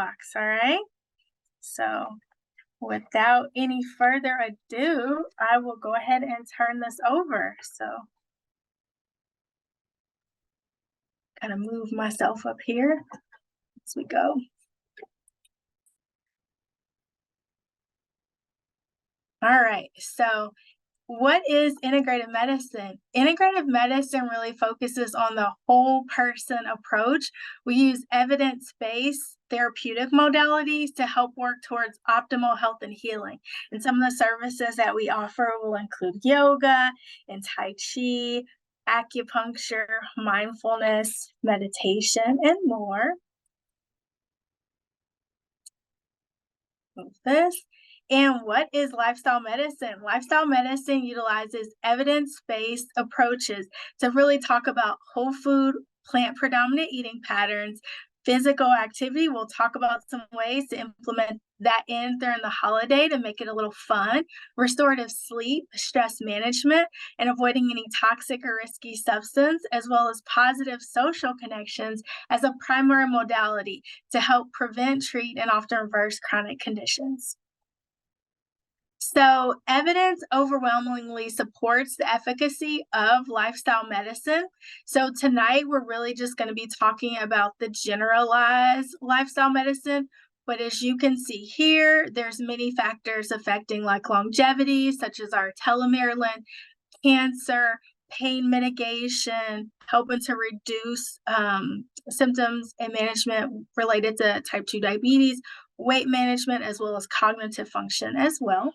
box, all right? So without any further ado, I will go ahead and turn this over. So kind of move myself up here as we go. All right, so what is integrative medicine? Integrative medicine really focuses on the whole person approach. We use evidence-based therapeutic modalities to help work towards optimal health and healing. And some of the services that we offer will include yoga and Tai Chi, acupuncture, mindfulness, meditation, and more. Move this. And what is lifestyle medicine? Lifestyle medicine utilizes evidence-based approaches to really talk about whole food, plant-predominant eating patterns, physical activity. We'll talk about some ways to implement that in during the holiday to make it a little fun, restorative sleep, stress management, and avoiding any toxic or risky substance, as well as positive social connections as a primary modality to help prevent, treat, and often reverse chronic conditions. So, evidence overwhelmingly supports the efficacy of lifestyle medicine. So, tonight we're really just going to be talking about the generalized lifestyle medicine. But as you can see here, there's many factors affecting like longevity, such as our telomere length, cancer, pain mitigation, helping to reduce symptoms and management related to type 2 diabetes, weight management, as well as cognitive function as well.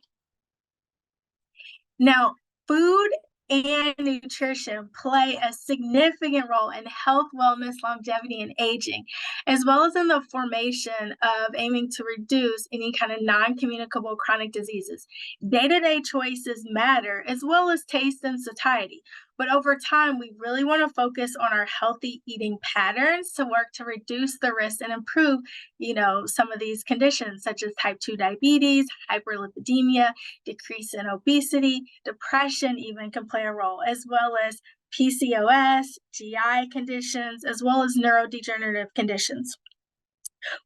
Now, food and nutrition play a significant role in health, wellness, longevity, and aging, as well as in the formation of aiming to reduce any kind of non-communicable chronic diseases. Day-to-day choices matter, as well as taste and satiety. But over time, we really want to focus on our healthy eating patterns to work to reduce the risk and improve, some of these conditions, such as type 2 diabetes, hyperlipidemia, decrease in obesity, depression even can play a role, as well as PCOS, GI conditions, as well as neurodegenerative conditions.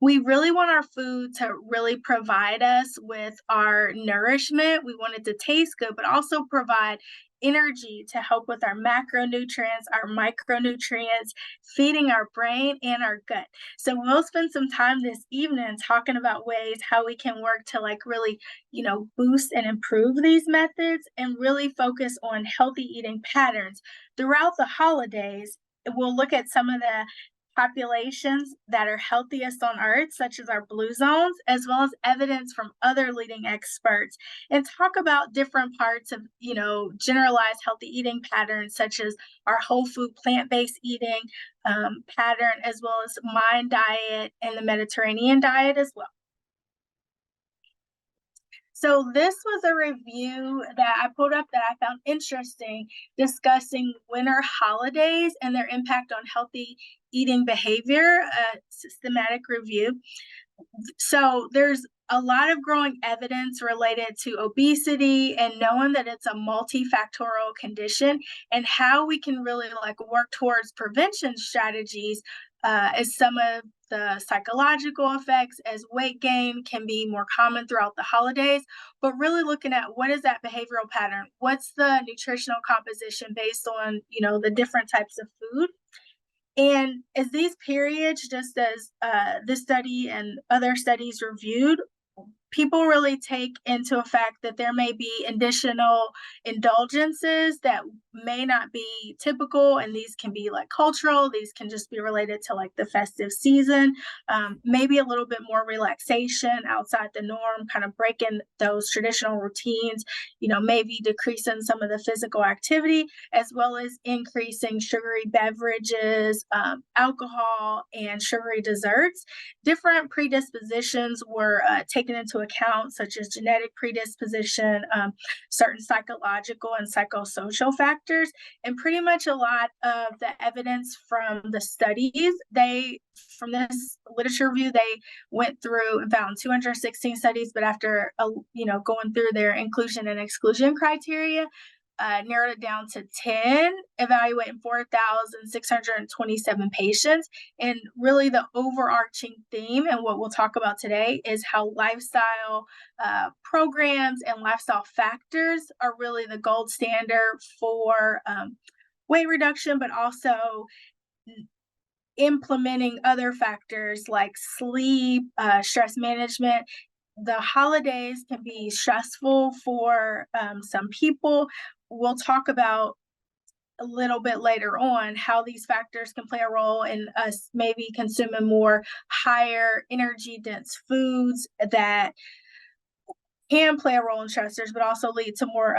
We really want our food to really provide us with our nourishment. We want it to taste good, but also provide energy to help with our macronutrients, our micronutrients, feeding our brain and our gut. So we'll spend some time this evening talking about ways how we can work to really, boost and improve these methods and really focus on healthy eating patterns. Throughout the holidays, we'll look at some of the populations that are healthiest on earth, such as our blue zones, as well as evidence from other leading experts, and talk about different parts of, generalized healthy eating patterns, such as our whole food plant-based eating pattern, as well as Mind diet and the Mediterranean diet as well. So this was a review that I pulled up that I found interesting, discussing winter holidays and their impact on healthy eating behavior, a systematic review. So there's a lot of growing evidence related to obesity and knowing that it's a multifactorial condition and how we can really work towards prevention strategies as some of the psychological effects as weight gain can be more common throughout the holidays, but really looking at what is that behavioral pattern? What's the nutritional composition based on, the different types of food? And as these periods, just as this study and other studies reviewed, people really take into effect that there may be additional indulgences that may not be typical, and these can be cultural, these can just be related to the festive season, maybe a little bit more relaxation outside the norm, kind of breaking those traditional routines, maybe decreasing some of the physical activity, as well as increasing sugary beverages, alcohol, and sugary desserts. Different predispositions were taken into account, such as genetic predisposition, certain psychological and psychosocial factors, and pretty much a lot of the evidence from the studies, from this literature review, they went through and found 216 studies, but after going through their inclusion and exclusion criteria, narrowed it down to 10, evaluating 4,627 patients. And really the overarching theme and what we'll talk about today is how lifestyle programs and lifestyle factors are really the gold standard for weight reduction, but also implementing other factors like sleep, stress management. The holidays can be stressful for some people. We'll talk about a little bit later on how these factors can play a role in us maybe consuming more higher energy dense foods that can play a role in stressors, but also lead to more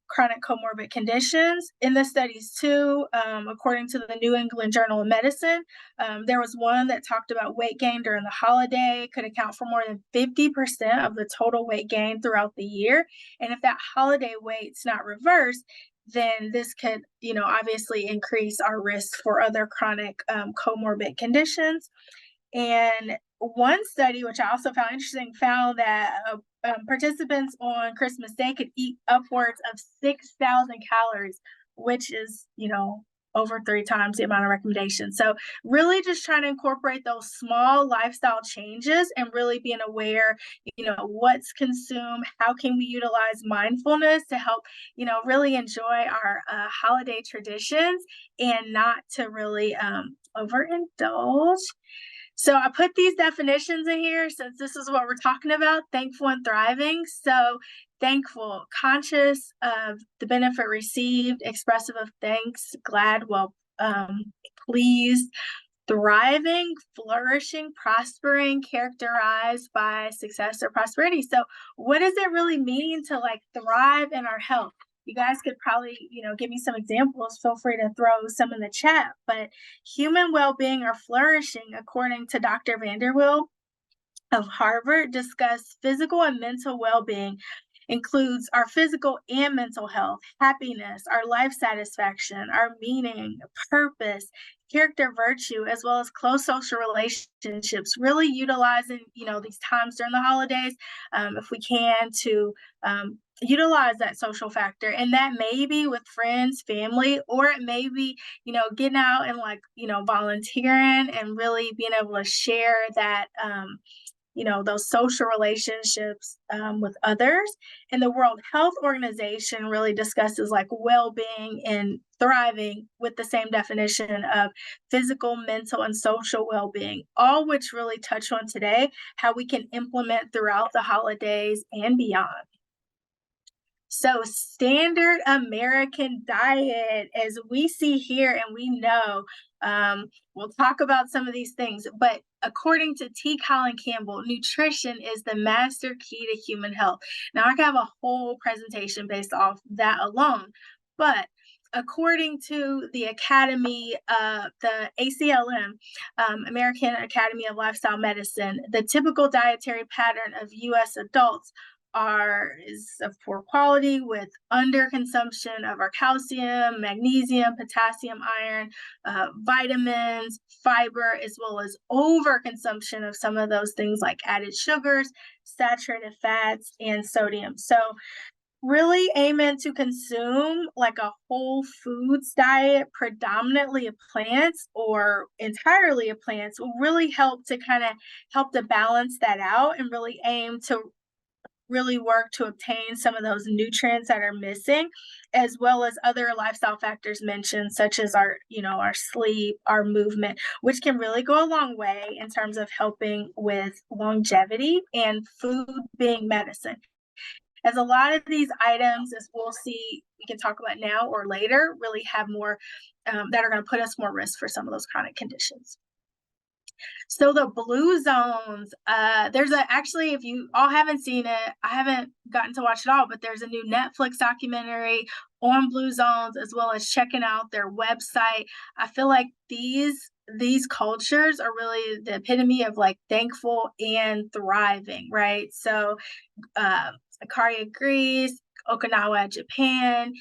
chronic comorbid conditions. In the studies too, according to the New England Journal of Medicine, there was one that talked about weight gain during the holiday could account for more than 50% of the total weight gain throughout the year. And if that holiday weight's not reversed, then this could, obviously increase our risk for other chronic comorbid conditions. And one study, which I also found interesting, found that participants on Christmas Day could eat upwards of 6,000 calories, which is, over 3 times the amount of recommendations. So really just trying to incorporate those small lifestyle changes and really being aware, what's consumed, how can we utilize mindfulness to help, really enjoy our holiday traditions and not to really overindulge. So I put these definitions in here since this is what we're talking about, thankful and thriving. So thankful, conscious of the benefit received, expressive of thanks, glad, pleased, thriving, flourishing, prospering, characterized by success or prosperity. So what does it really mean to thrive in our health? You guys could probably, give me some examples. Feel free to throw some in the chat. But human well-being or flourishing, according to Dr. Vanderwill of Harvard, discuss physical and mental well-being includes our physical and mental health, happiness, our life satisfaction, our meaning, purpose, character, virtue, as well as close social relationships, really utilizing, these times during the holidays, if we can, to utilize that social factor. And that may be with friends, family, or it may be, getting out and volunteering and really being able to share that, those social relationships with others. And the World Health Organization really discusses well-being and thriving with the same definition of physical, mental, and social well-being, all which really touch on today how we can implement throughout the holidays and beyond. So standard American diet, as we see here and we know, we'll talk about some of these things, but according to T. Colin Campbell, nutrition is the master key to human health. Now, I could have a whole presentation based off that alone, but according to the Academy, the ACLM, American Academy of Lifestyle Medicine, the typical dietary pattern of U.S. adults is of poor quality with underconsumption of our calcium, magnesium, potassium, iron, vitamins, fiber, as well as overconsumption of some of those things like added sugars, saturated fats, and sodium. So really aiming to consume a whole foods diet, predominantly of plants or entirely of plants, will really help to help to balance that out and really aim to really work to obtain some of those nutrients that are missing, as well as other lifestyle factors mentioned, such as our sleep, our movement, which can really go a long way in terms of helping with longevity and food being medicine. As a lot of these items, as we'll see, we can talk about now or later, really have more that are going to put us more risk for some of those chronic conditions. So the blue zones, there's actually, if you all haven't seen it, I haven't gotten to watch it all, but there's a new Netflix documentary on blue zones, as well as checking out their website. I feel like these cultures are really the epitome of thankful and thriving, right? So Ikaria, Greece, Okinawa, Japan,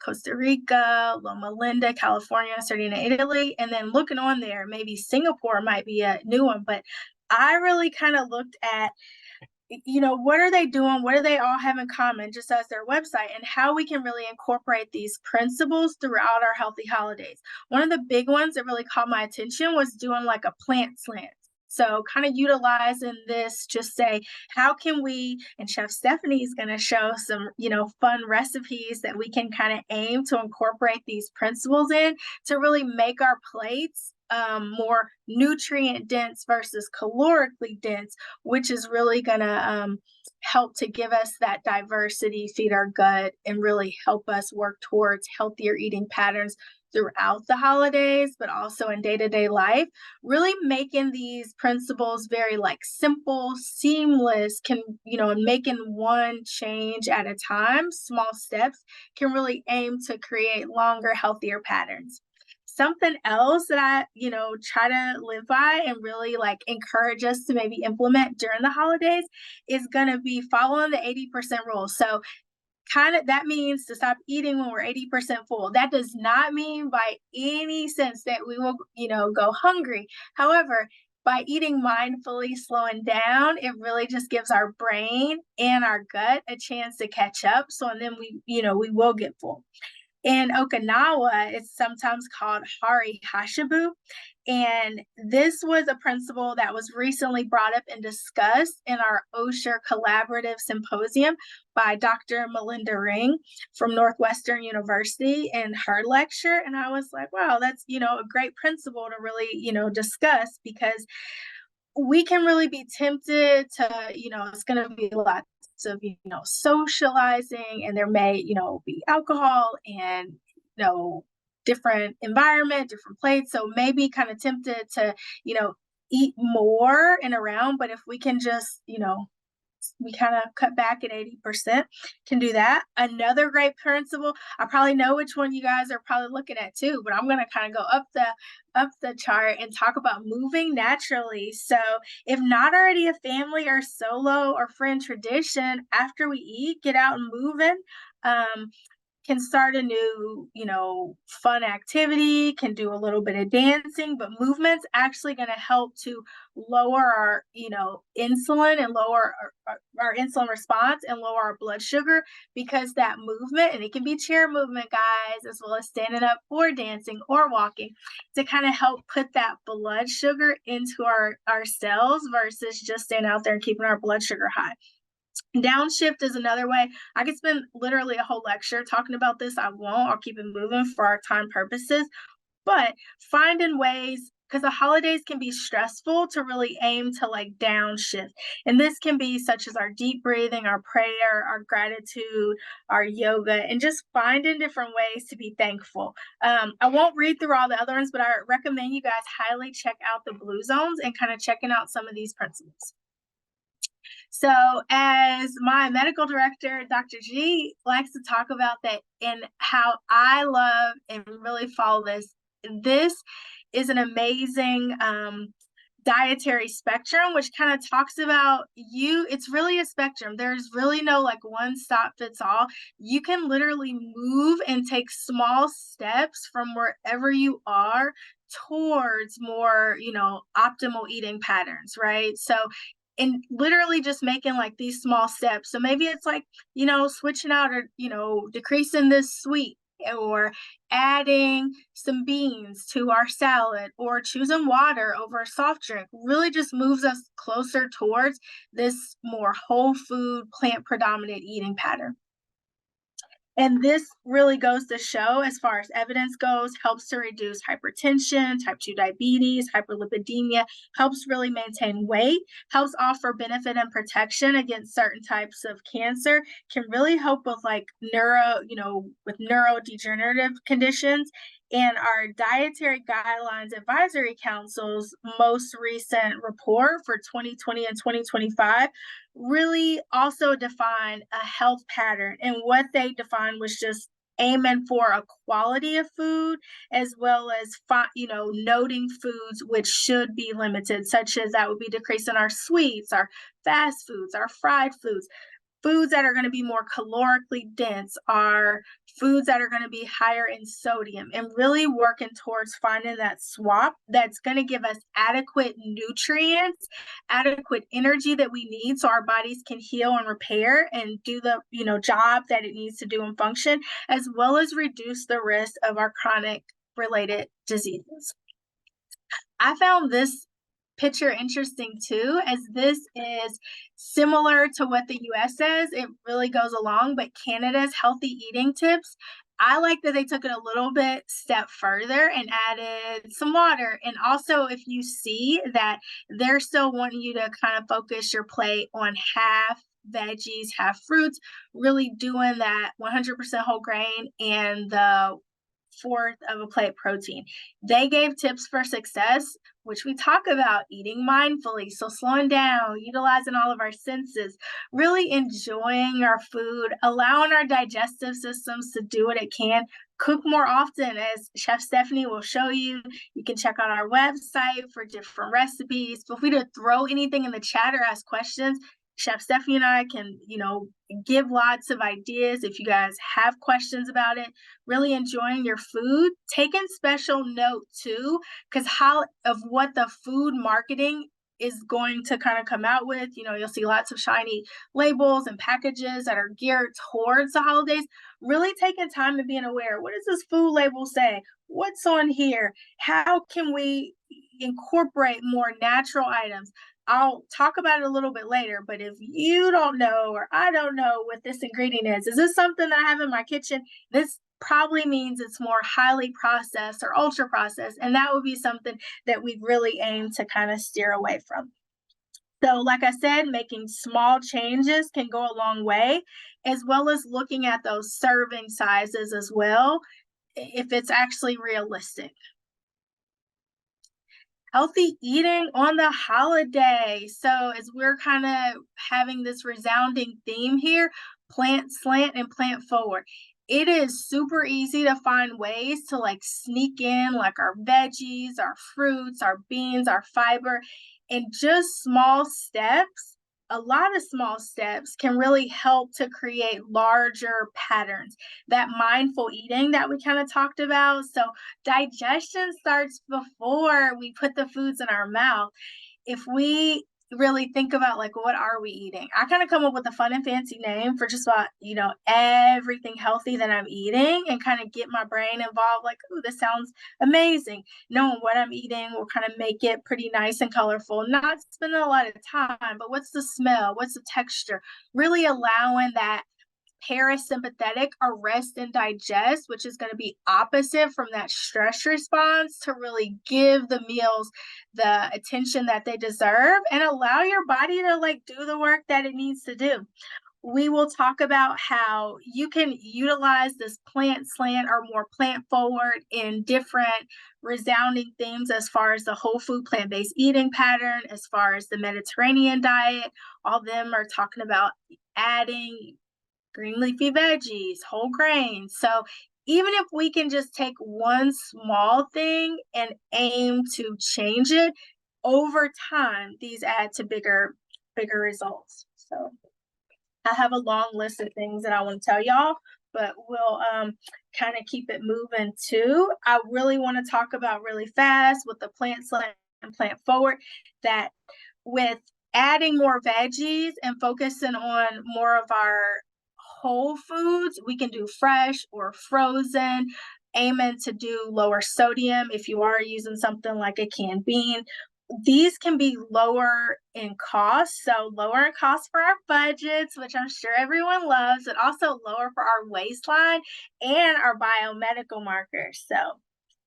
Costa Rica, Loma Linda, California, Sardinia, Italy, and then looking on there, maybe Singapore might be a new one, but I really kind of looked at what are they doing? What do they all have in common, just as their website, and how we can really incorporate these principles throughout our healthy holidays. One of the big ones that really caught my attention was doing like a plant slant. So kind of utilizing this, just say, how can we, and Chef Stephanie is going to show some, fun recipes that we can kind of aim to incorporate these principles in to really make our plates more nutrient dense versus calorically dense, which is really going to help to give us that diversity, feed our gut, and really help us work towards healthier eating patterns throughout the holidays, but also in day-to-day life. Really making these principles very like simple, seamless, and making one change at a time, small steps, can really aim to create longer, healthier patterns. Something else that I, try to live by and really like encourage us to maybe implement during the holidays is going to be following the 80% rule. So kind of that means to stop eating when we're 80% full. That does not mean by any sense that we will, go hungry. However, by eating mindfully, slowing down, it really just gives our brain and our gut a chance to catch up. So, and then we will get full. In Okinawa, it's sometimes called Hari Hashibu. And this was a principle that was recently brought up and discussed in our Osher Collaborative Symposium by Dr. Melinda Ring from Northwestern University in her lecture. And I was like, wow, that's, a great principle to really, discuss, because we can really be tempted to, it's going to be lots of, socializing, and there may, be alcohol and, different environment, different plates. So maybe kind of tempted to, eat more and around. But if we can just, we kind of cut back at 80%, can do that. Another great principle, I probably know which one you guys are probably looking at too, but I'm going to kind of go up the chart and talk about moving naturally. So if not already a family or solo or friend tradition, after we eat, get out and moving. Can start a new, fun activity, can do a little bit of dancing, but movement's actually going to help to lower our, insulin and lower our insulin response and lower our blood sugar, because that movement, and it can be chair movement, guys, as well as standing up or dancing or walking, to kind of help put that blood sugar into our cells versus just staying out there and keeping our blood sugar high. Downshift is another way. I could spend literally a whole lecture talking about this. I won't. I'll keep it moving for our time purposes. But finding ways, because the holidays can be stressful, to really aim to like downshift. And this can be such as our deep breathing, our prayer, our gratitude, our yoga, and just finding different ways to be thankful. I won't read through all the other ones, but I recommend you guys highly check out the blue zones and kind of checking out some of these principles. So as my medical director, Dr. G, likes to talk about that and how I love and really follow this is an amazing dietary spectrum, which kind of talks about it's really a spectrum. There's really no like one stop fits all. You can literally move and take small steps from wherever you are towards more, optimal eating patterns, right? So and literally just making like these small steps. So maybe it's like, switching out or, decreasing this sweet, or adding some beans to our salad, or choosing water over a soft drink, really just moves us closer towards this more whole food, plant predominant eating pattern. And this really goes to show, as far as evidence goes, helps to reduce hypertension, type 2 diabetes, hyperlipidemia, helps really maintain weight, helps offer benefit and protection against certain types of cancer, can really help with like with neurodegenerative conditions. And our Dietary Guidelines Advisory Council's most recent report for 2020 and 2025 really also defined a health pattern. And what they defined was just aiming for a quality of food, as well as noting foods which should be limited, such as that would be decreasing our sweets, our fast foods, our fried foods. Foods that are going to be more calorically dense are foods that are going to be higher in sodium, and really working towards finding that swap that's going to give us adequate nutrients, adequate energy that we need so our bodies can heal and repair and do the job that it needs to do and function, as well as reduce the risk of our chronic related diseases. I found this picture interesting too, as this is similar to what the US says. It really goes along, but Canada's healthy eating tips, I like that they took it a little bit step further and added some water. And also, if you see that they're still wanting you to kind of focus your plate on half veggies, half fruits, really doing that 100% whole grain and the fourth of a plate protein. They gave tips for success, which we talk about eating mindfully. So slowing down, utilizing all of our senses, really enjoying our food, allowing our digestive systems to do what it can, cook more often, as Chef Stephanie will show you. You can check out our website for different recipes. Feel free to throw anything in the chat or ask questions. Chef Stephanie and I can, give lots of ideas if you guys have questions about it. Really enjoying your food, taking special note too, because of what the food marketing is going to kind of come out with. You'll see lots of shiny labels and packages that are geared towards the holidays. Really taking time and being aware. What does this food label say? What's on here? How can we incorporate more natural items? I'll talk about it a little bit later, but if you don't know or I don't know what this ingredient is this something that I have in my kitchen? This probably means it's more highly processed or ultra processed, and that would be something that we really aim to kind of steer away from. So, like I said, making small changes can go a long way, as well as looking at those serving sizes as well, if it's actually realistic. Healthy eating on the holiday. So as we're kind of having this resounding theme here, plant slant and plant forward. It is super easy to find ways to sneak in our veggies, our fruits, our beans, our fiber, and just small steps. A lot of small steps can really help to create larger patterns. That mindful eating that we kind of talked about. So digestion starts before we put the foods in our mouth. If we really think about what are we eating, I kind of come up with a fun and fancy name for just about everything healthy that I'm eating, and kind of get my brain involved. Oh, this sounds amazing. Knowing what I'm eating will kind of make it pretty nice and colorful, not spending a lot of time, but what's the smell, what's the texture, really allowing that parasympathetic arrest and digest, which is going to be opposite from that stress response, to really give the meals the attention that they deserve and allow your body to do the work that it needs to do. We will talk about how you can utilize this plant slant or more plant forward in different resounding themes, as far as the whole food plant-based eating pattern, as far as the Mediterranean diet. All of them are talking about adding green leafy veggies, whole grains. So even if we can just take one small thing and aim to change it over time, these add to bigger results. So I have a long list of things that I want to tell y'all, but we'll kind of keep it moving too. I really want to talk about really fast with the plant slant and plant forward, that with adding more veggies and focusing on more of our whole foods, we can do fresh or frozen, aiming to do lower sodium. If you are using something like a canned bean, these can be lower in cost. So lower in cost for our budgets, which I'm sure everyone loves, and also lower for our waistline and our biomedical markers. So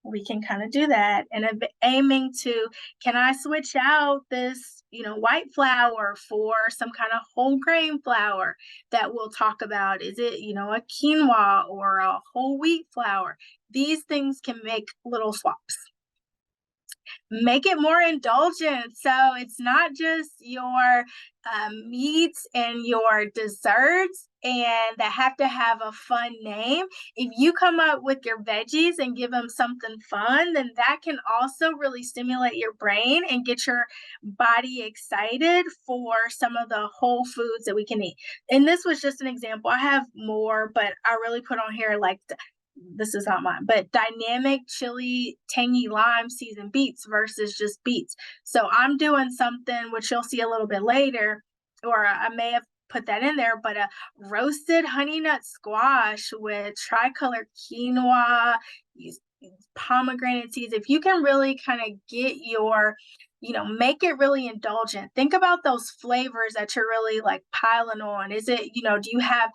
we can kind of do that, and aiming to, can I switch out this white flour for some kind of whole grain flour that we'll talk about? Is it a quinoa or a whole wheat flour? These things can make little swaps. Make it more indulgent. So it's not just your meats and your desserts. and that have to have a fun name. If you come up with your veggies and give them something fun, then that can also really stimulate your brain and get your body excited for some of the whole foods that we can eat. And this was just an example. I have more, but I really put on here like this is not mine, but dynamic chili, tangy lime seasoned beets versus just beets. So I'm doing something which you'll see a little bit later, or I may have put that in there, but a roasted honey nut squash with tricolor quinoa, pomegranate seeds. If you can really kind of get your, make it really indulgent. Think about those flavors that you're really like piling on. Is it, do you have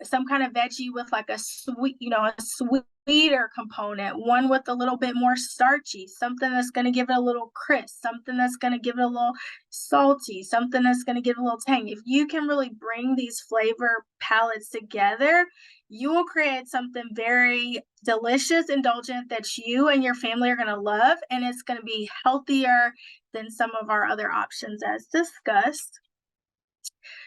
some kind of veggie with like a sweet, a sweeter component, one with a little bit more starchy, something that's going to give it a little crisp, something that's going to give it a little salty, something that's going to give it a little tang. If you can really bring these flavor palettes together, you will create something very delicious, indulgent that you and your family are going to love, and it's going to be healthier than some of our other options as discussed.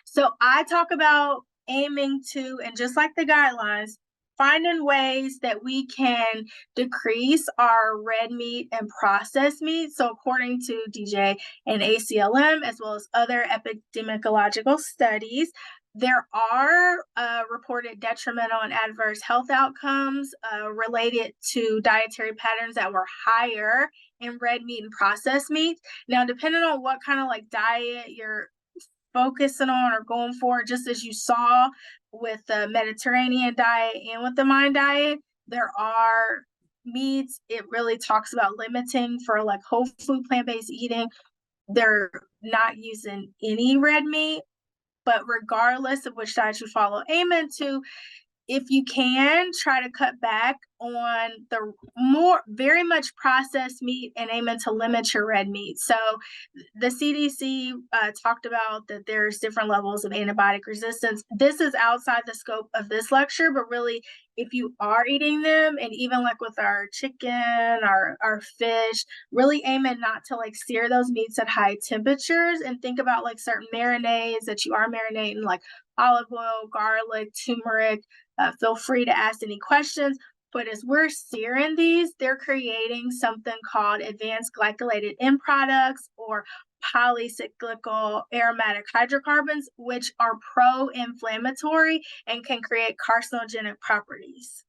So I talk about aiming to, and just like the guidelines, finding ways that we can decrease our red meat and processed meat. So according to DJ and ACLM, as well as other epidemiological studies, there are reported detrimental and adverse health outcomes related to dietary patterns that were higher in red meat and processed meat. Now, depending on what kind of like diet you're focusing on or going for, just as you saw with the Mediterranean diet and with the Mayan diet, there are meats. It really talks about limiting for like whole food plant-based eating. They're not using any red meat, but regardless of which diet you follow, aiming to, if you can, try to cut back on the very much processed meat and aiming to limit your red meat. So the CDC talked about that there's different levels of antibiotic resistance. This is outside the scope of this lecture, but really, if you are eating them, and even like with our chicken, our fish, really aiming not to like sear those meats at high temperatures, and think about like certain marinades that you are marinating, like olive oil, garlic, turmeric. Feel free to ask any questions. But as we're searing these, they're creating something called advanced glycolated end products, or polycyclical aromatic hydrocarbons, which are pro-inflammatory and can create carcinogenic properties.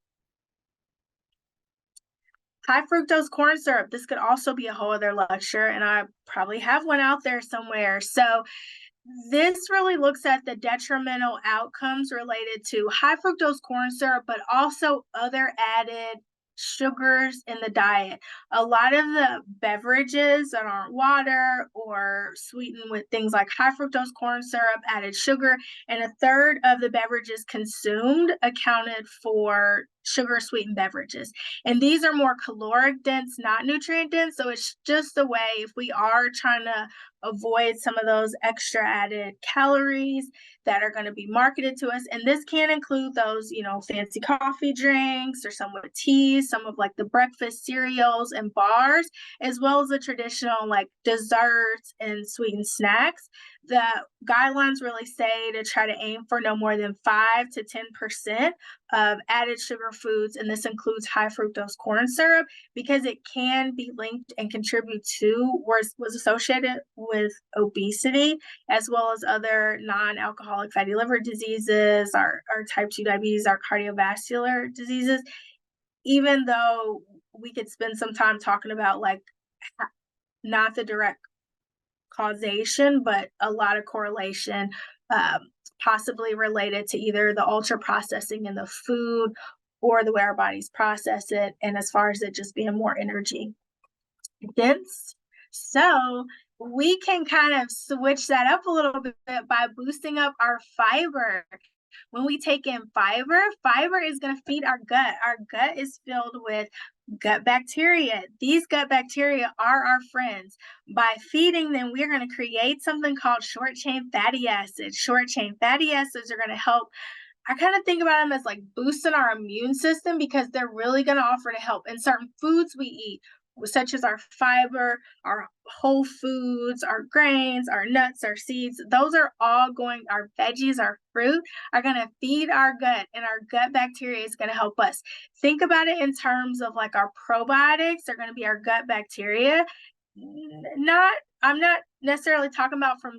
High fructose corn syrup. This could also be a whole other lecture, and I probably have one out there somewhere. So this really looks at the detrimental outcomes related to high fructose corn syrup, but also other added sugars in the diet. A lot of the beverages that aren't water or sweetened with things like high fructose corn syrup, added sugar, and a third of the beverages consumed accounted for sugar sweetened beverages. And these are more caloric dense, not nutrient dense. So it's just a way, if we are trying to avoid some of those extra added calories that are going to be marketed to us. And this can include those, fancy coffee drinks, or some with teas, some of like the breakfast cereals and bars, as well as the traditional like desserts and sweetened snacks. The guidelines really say to try to aim for no more than 5 to 10% of added sugar foods, and this includes high fructose corn syrup, because it can be linked and contribute to, or was associated with, obesity, as well as other non-alcoholic fatty liver diseases, our type 2 diabetes, our cardiovascular diseases. Even though we could spend some time talking about like not the direct causation, but a lot of correlation, possibly related to either the ultra processing in the food or the way our bodies process it, and as far as it just being more energy dense. So we can kind of switch that up a little bit by boosting up our fiber. When we take in fiber, fiber is going to feed our gut. Our gut is filled with gut bacteria. These gut bacteria are our friends. By feeding them, we're going to create something called short chain fatty acids. Short chain fatty acids are going to help. I kind of think about them as like boosting our immune system, because they're really going to offer to help in certain foods we eat, such as our fiber, our whole foods, our grains, our nuts, our seeds, those are all our veggies, our fruit are going to feed our gut, and our gut bacteria is going to help us. Think about it in terms of like our probiotics are going to be our gut bacteria. I'm not necessarily talking about from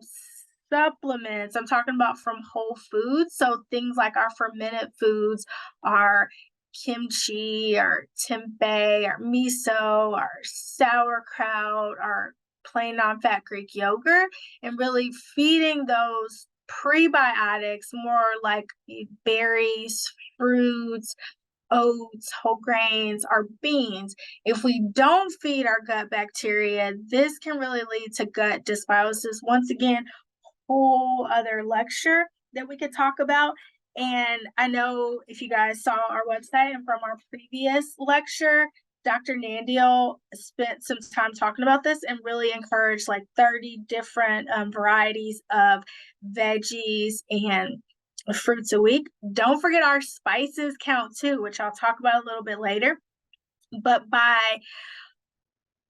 supplements. I'm talking about from whole foods. So things like our fermented foods, our kimchi, our tempeh, our miso, our sauerkraut, our plain non-fat Greek yogurt, and really feeding those prebiotics more like berries, fruits, oats, whole grains, our beans. If we don't feed our gut bacteria, this can really lead to gut dysbiosis. Once again, whole other lecture that we could talk about. And I know if you guys saw our website and from our previous lecture, Dr. Nandiel spent some time talking about this and really encouraged like 30 different varieties of veggies and fruits a week. Don't forget our spices count too, which I'll talk about a little bit later. But by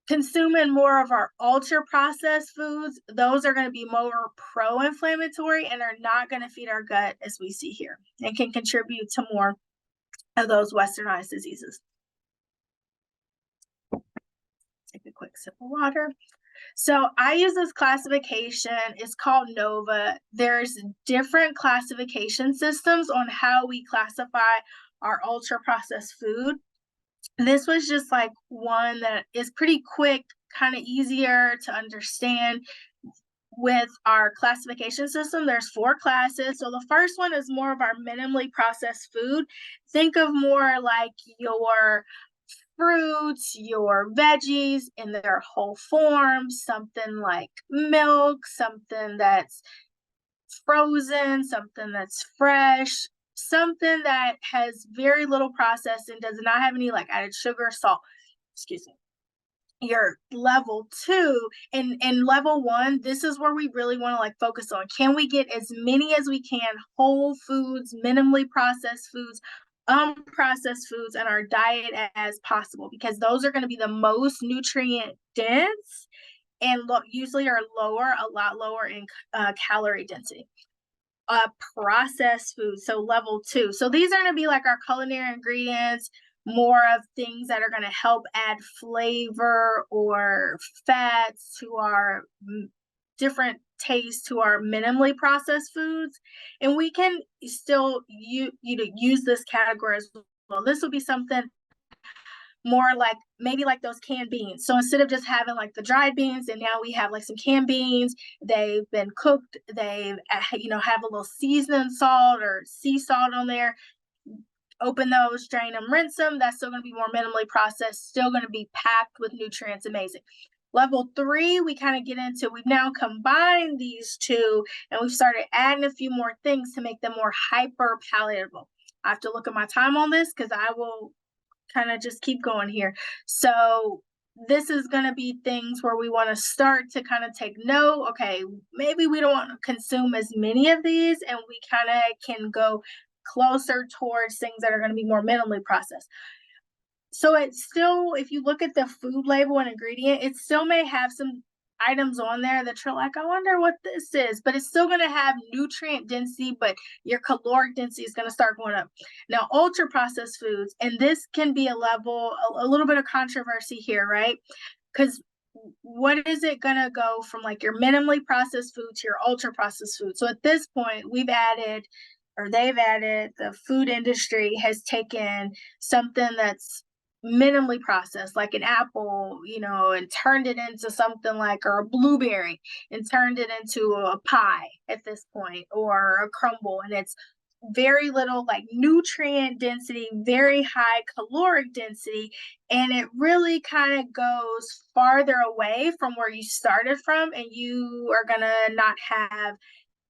consuming more of our ultra processed foods, those are going to be more pro-inflammatory and are not going to feed our gut as we see here, and can contribute to more of those westernized diseases. Take a quick sip of water. So I use this classification. It's called NOVA. There's different classification systems on how we classify our ultra processed food. This was just like one that is pretty quick, kind of easier to understand. With our classification system, there's 4 classes. So the first one is more of our minimally processed food. Think of more like your fruits, your veggies in their whole form, something like milk, something that's frozen, something that's fresh, something that has very little processed and does not have any like added sugar, salt. Excuse me. Your level 2 and level 1, this is where we really want to like focus on. Can we get as many as we can whole foods, minimally processed foods, unprocessed foods in our diet as possible, because those are going to be the most nutrient dense and usually are a lot lower in calorie density. Processed food, so level 2. So these are going to be like our culinary ingredients, more of things that are going to help add flavor or fats to our different tastes to our minimally processed foods. And we can still use this category as well. This will be something more like maybe like those canned beans. So instead of just having like the dried beans, and now we have like some canned beans, they've been cooked, they have a little seasoning salt or sea salt on there. Open those, drain them, rinse them. That's still going to be more minimally processed, still going to be packed with nutrients. Amazing. Level 3, we kind of get into, we've now combined these two and we've started adding a few more things to make them more hyper palatable. I have to look at my time on this because I will kind of just keep going here. So this is going to be things where we want to start to kind of take note. Okay, maybe we don't want to consume as many of these, and we kind of can go closer towards things that are going to be more minimally processed. So it's still, if you look at the food label and ingredient, it still may have some items on there that you're like, I wonder what this is, but it's still going to have nutrient density, but your caloric density is going to start going up. Now, ultra processed foods, and this can be a little bit of controversy here, right? Because what is it going to go from like your minimally processed food to your ultra processed food? So at this point, they've added, the food industry has taken something that's minimally processed, like an apple, and turned it into something like, or a blueberry, and turned it into a pie at this point, or a crumble, and it's very little like nutrient density, very high caloric density, and it really kind of goes farther away from where you started from, and you are gonna not have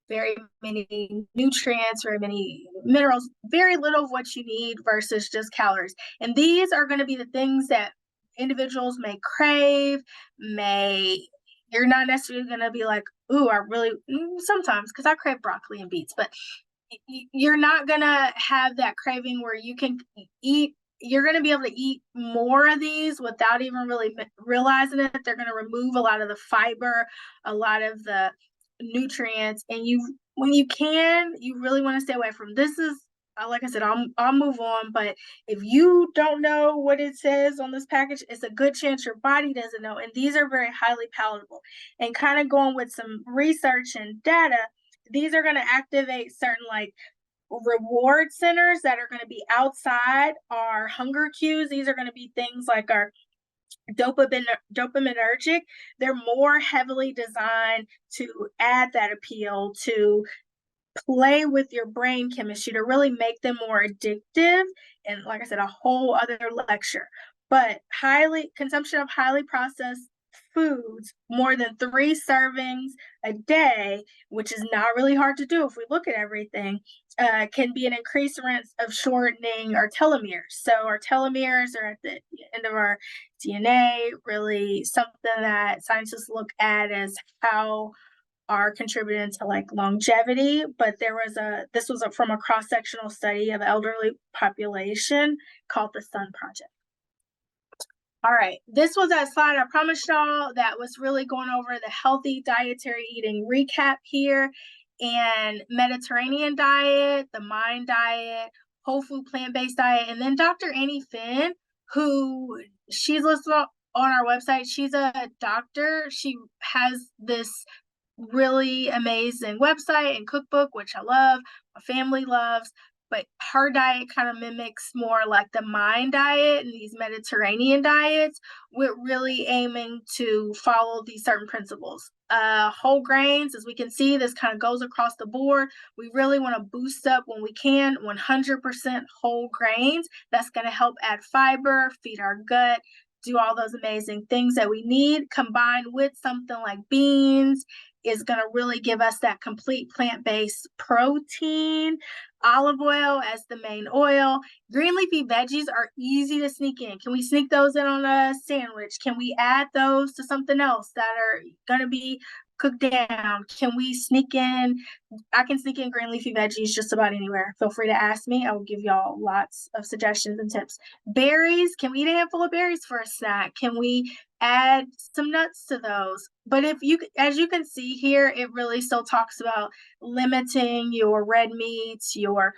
very many nutrients, very many minerals, very little of what you need versus just calories. And these are going to be the things that individuals may crave, you're not necessarily going to be like, ooh, I really, sometimes, because I crave broccoli and beets, but you're not going to have that craving where you can eat you're going to be able to eat more of these without even really realizing it. They're going to remove a lot of the fiber, a lot of the nutrients, and when you can, you really want to stay away from this. Is like I said, I'll move on, but if you don't know what it says on this package, it's a good chance your body doesn't know. And these are very highly palatable. And kind of going with some research and data, these are going to activate certain like reward centers that are going to be outside our hunger cues. These are going to be things like our dopaminergic. They're more heavily designed to add that appeal, to play with your brain chemistry, to really make them more addictive. And like I said, a whole other lecture. But consumption of highly processed foods, more than 3 servings a day, which is not really hard to do if we look at everything, can be an increased risk of shortening our telomeres. So our telomeres are at the end of our DNA, really something that scientists look at as how are contributing to like longevity. But this was from a cross-sectional study of elderly population called the Sun Project. All right, this was that slide I promised y'all that was really going over the healthy dietary eating recap here, and Mediterranean diet, the Mind diet, whole food plant-based diet, and then Dr. Annie Finn, who she's listed on our website. She's a doctor. She has this really amazing website and cookbook, which I love, my family loves, but her diet kind of mimics more like the Mind diet and these Mediterranean diets, with really aiming to follow these certain principles. Whole grains, as we can see, this kind of goes across the board. We really want to boost up when we can 100% whole grains. That's going to help add fiber, feed our gut, do all those amazing things that we need, combined with something like beans is going to really give us that complete plant-based protein. Olive oil as the main oil. Green leafy veggies are easy to sneak in. Can we sneak those in on a sandwich? Can we add those to something else that are going to be cooked down? Can we sneak in? I can sneak in green leafy veggies just about anywhere. Feel free to ask me. I will give y'all lots of suggestions and tips. Berries, can we eat a handful of berries for a snack? Can we add some nuts to those? But as you can see here, it really still talks about limiting your red meats, your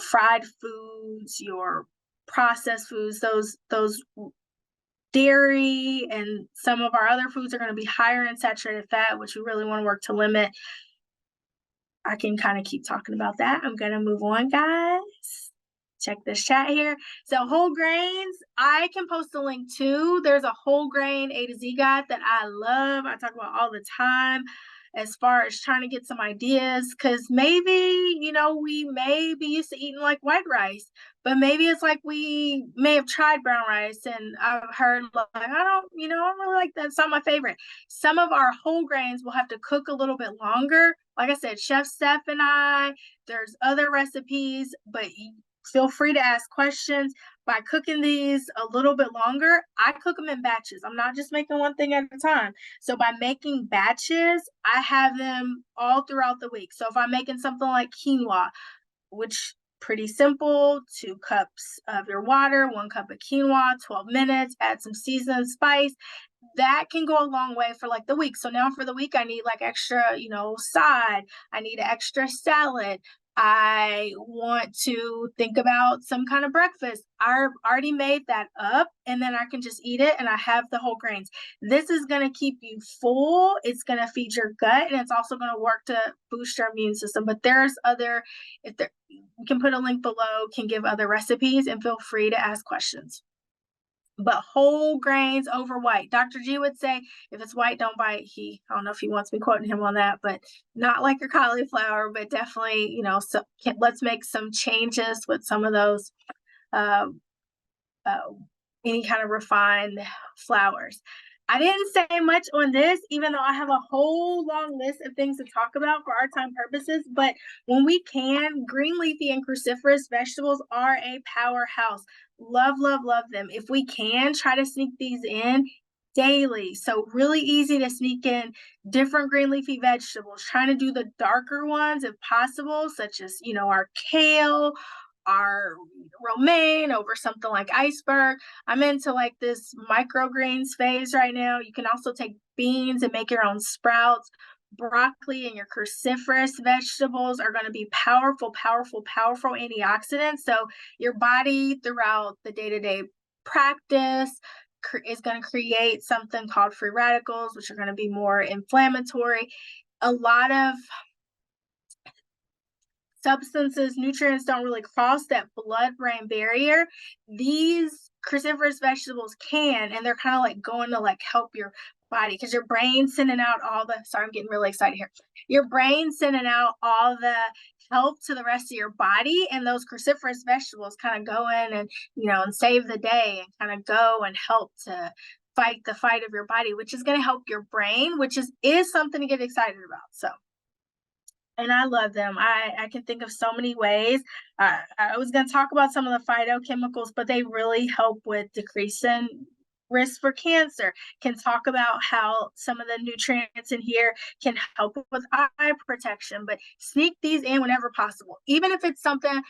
fried foods, your processed foods. Those dairy and some of our other foods are going to be higher in saturated fat, which we really want to work to limit. I can kind of keep talking about that. I'm going to move on, guys. Check this chat here. So whole grains, I can post a link too. There's a whole grain A to Z guide that I love. I talk about all the time as far as trying to get some ideas, because maybe, we may be used to eating like white rice, but maybe it's like we may have tried brown rice and I've heard like, I don't really like that. It's not my favorite. Some of our whole grains will have to cook a little bit longer. Like I said, Chef Steph and there's other recipes, but feel free to ask questions. By cooking these a little bit longer, I cook them in batches. I'm not just making one thing at a time. So by making batches, I have them all throughout the week. So if I'm making something like quinoa, which pretty simple, 2 cups of your water, 1 cup of quinoa, 12 minutes, add some seasoned spice. That can go a long way for like the week. So now for the week, I need like extra, side. I need an extra salad. I want to think about some kind of breakfast. I already made that up, and then I can just eat it, and I have the whole grains. This is going to keep you full. It's going to feed your gut, and it's also going to work to boost your immune system. But there's you can put a link below, can give other recipes, and feel free to ask questions. But whole grains over white. Dr. G would say, if it's white, don't buy it. I don't know if he wants me quoting him on that, but not like your cauliflower, but definitely, let's make some changes with some of those, any kind of refined flours. I didn't say much on this, even though I have a whole long list of things to talk about for our time purposes. But when we can, green leafy and cruciferous vegetables are a powerhouse. Love, love, love them. If we can, try to sneak these in daily. So really easy to sneak in different green leafy vegetables, trying to do the darker ones if possible, such as, our kale, our romaine over something like iceberg. I'm into like this microgreens phase right now. You can also take beans and make your own sprouts. Broccoli and your cruciferous vegetables are going to be powerful antioxidants. So your body throughout the day-to-day practice is going to create something called free radicals, which are going to be more inflammatory. A lot of substances, nutrients don't really cross that blood-brain barrier. These cruciferous vegetables can, and they're kind of like going to like help your body, because your brain's sending out all the, sorry, I'm getting really excited here. Your brain's sending out all the help to the rest of your body, and those cruciferous vegetables kind of go in and, and save the day and kind of go and help to fight the fight of your body, which is going to help your brain, which is something to get excited about. So, and I love them. I can think of so many ways. I was going to talk about some of the phytochemicals, but they really help with decreasing risk for cancer. Can talk about how some of the nutrients in here can help with eye protection, but sneak these in whenever possible. Even if it's something,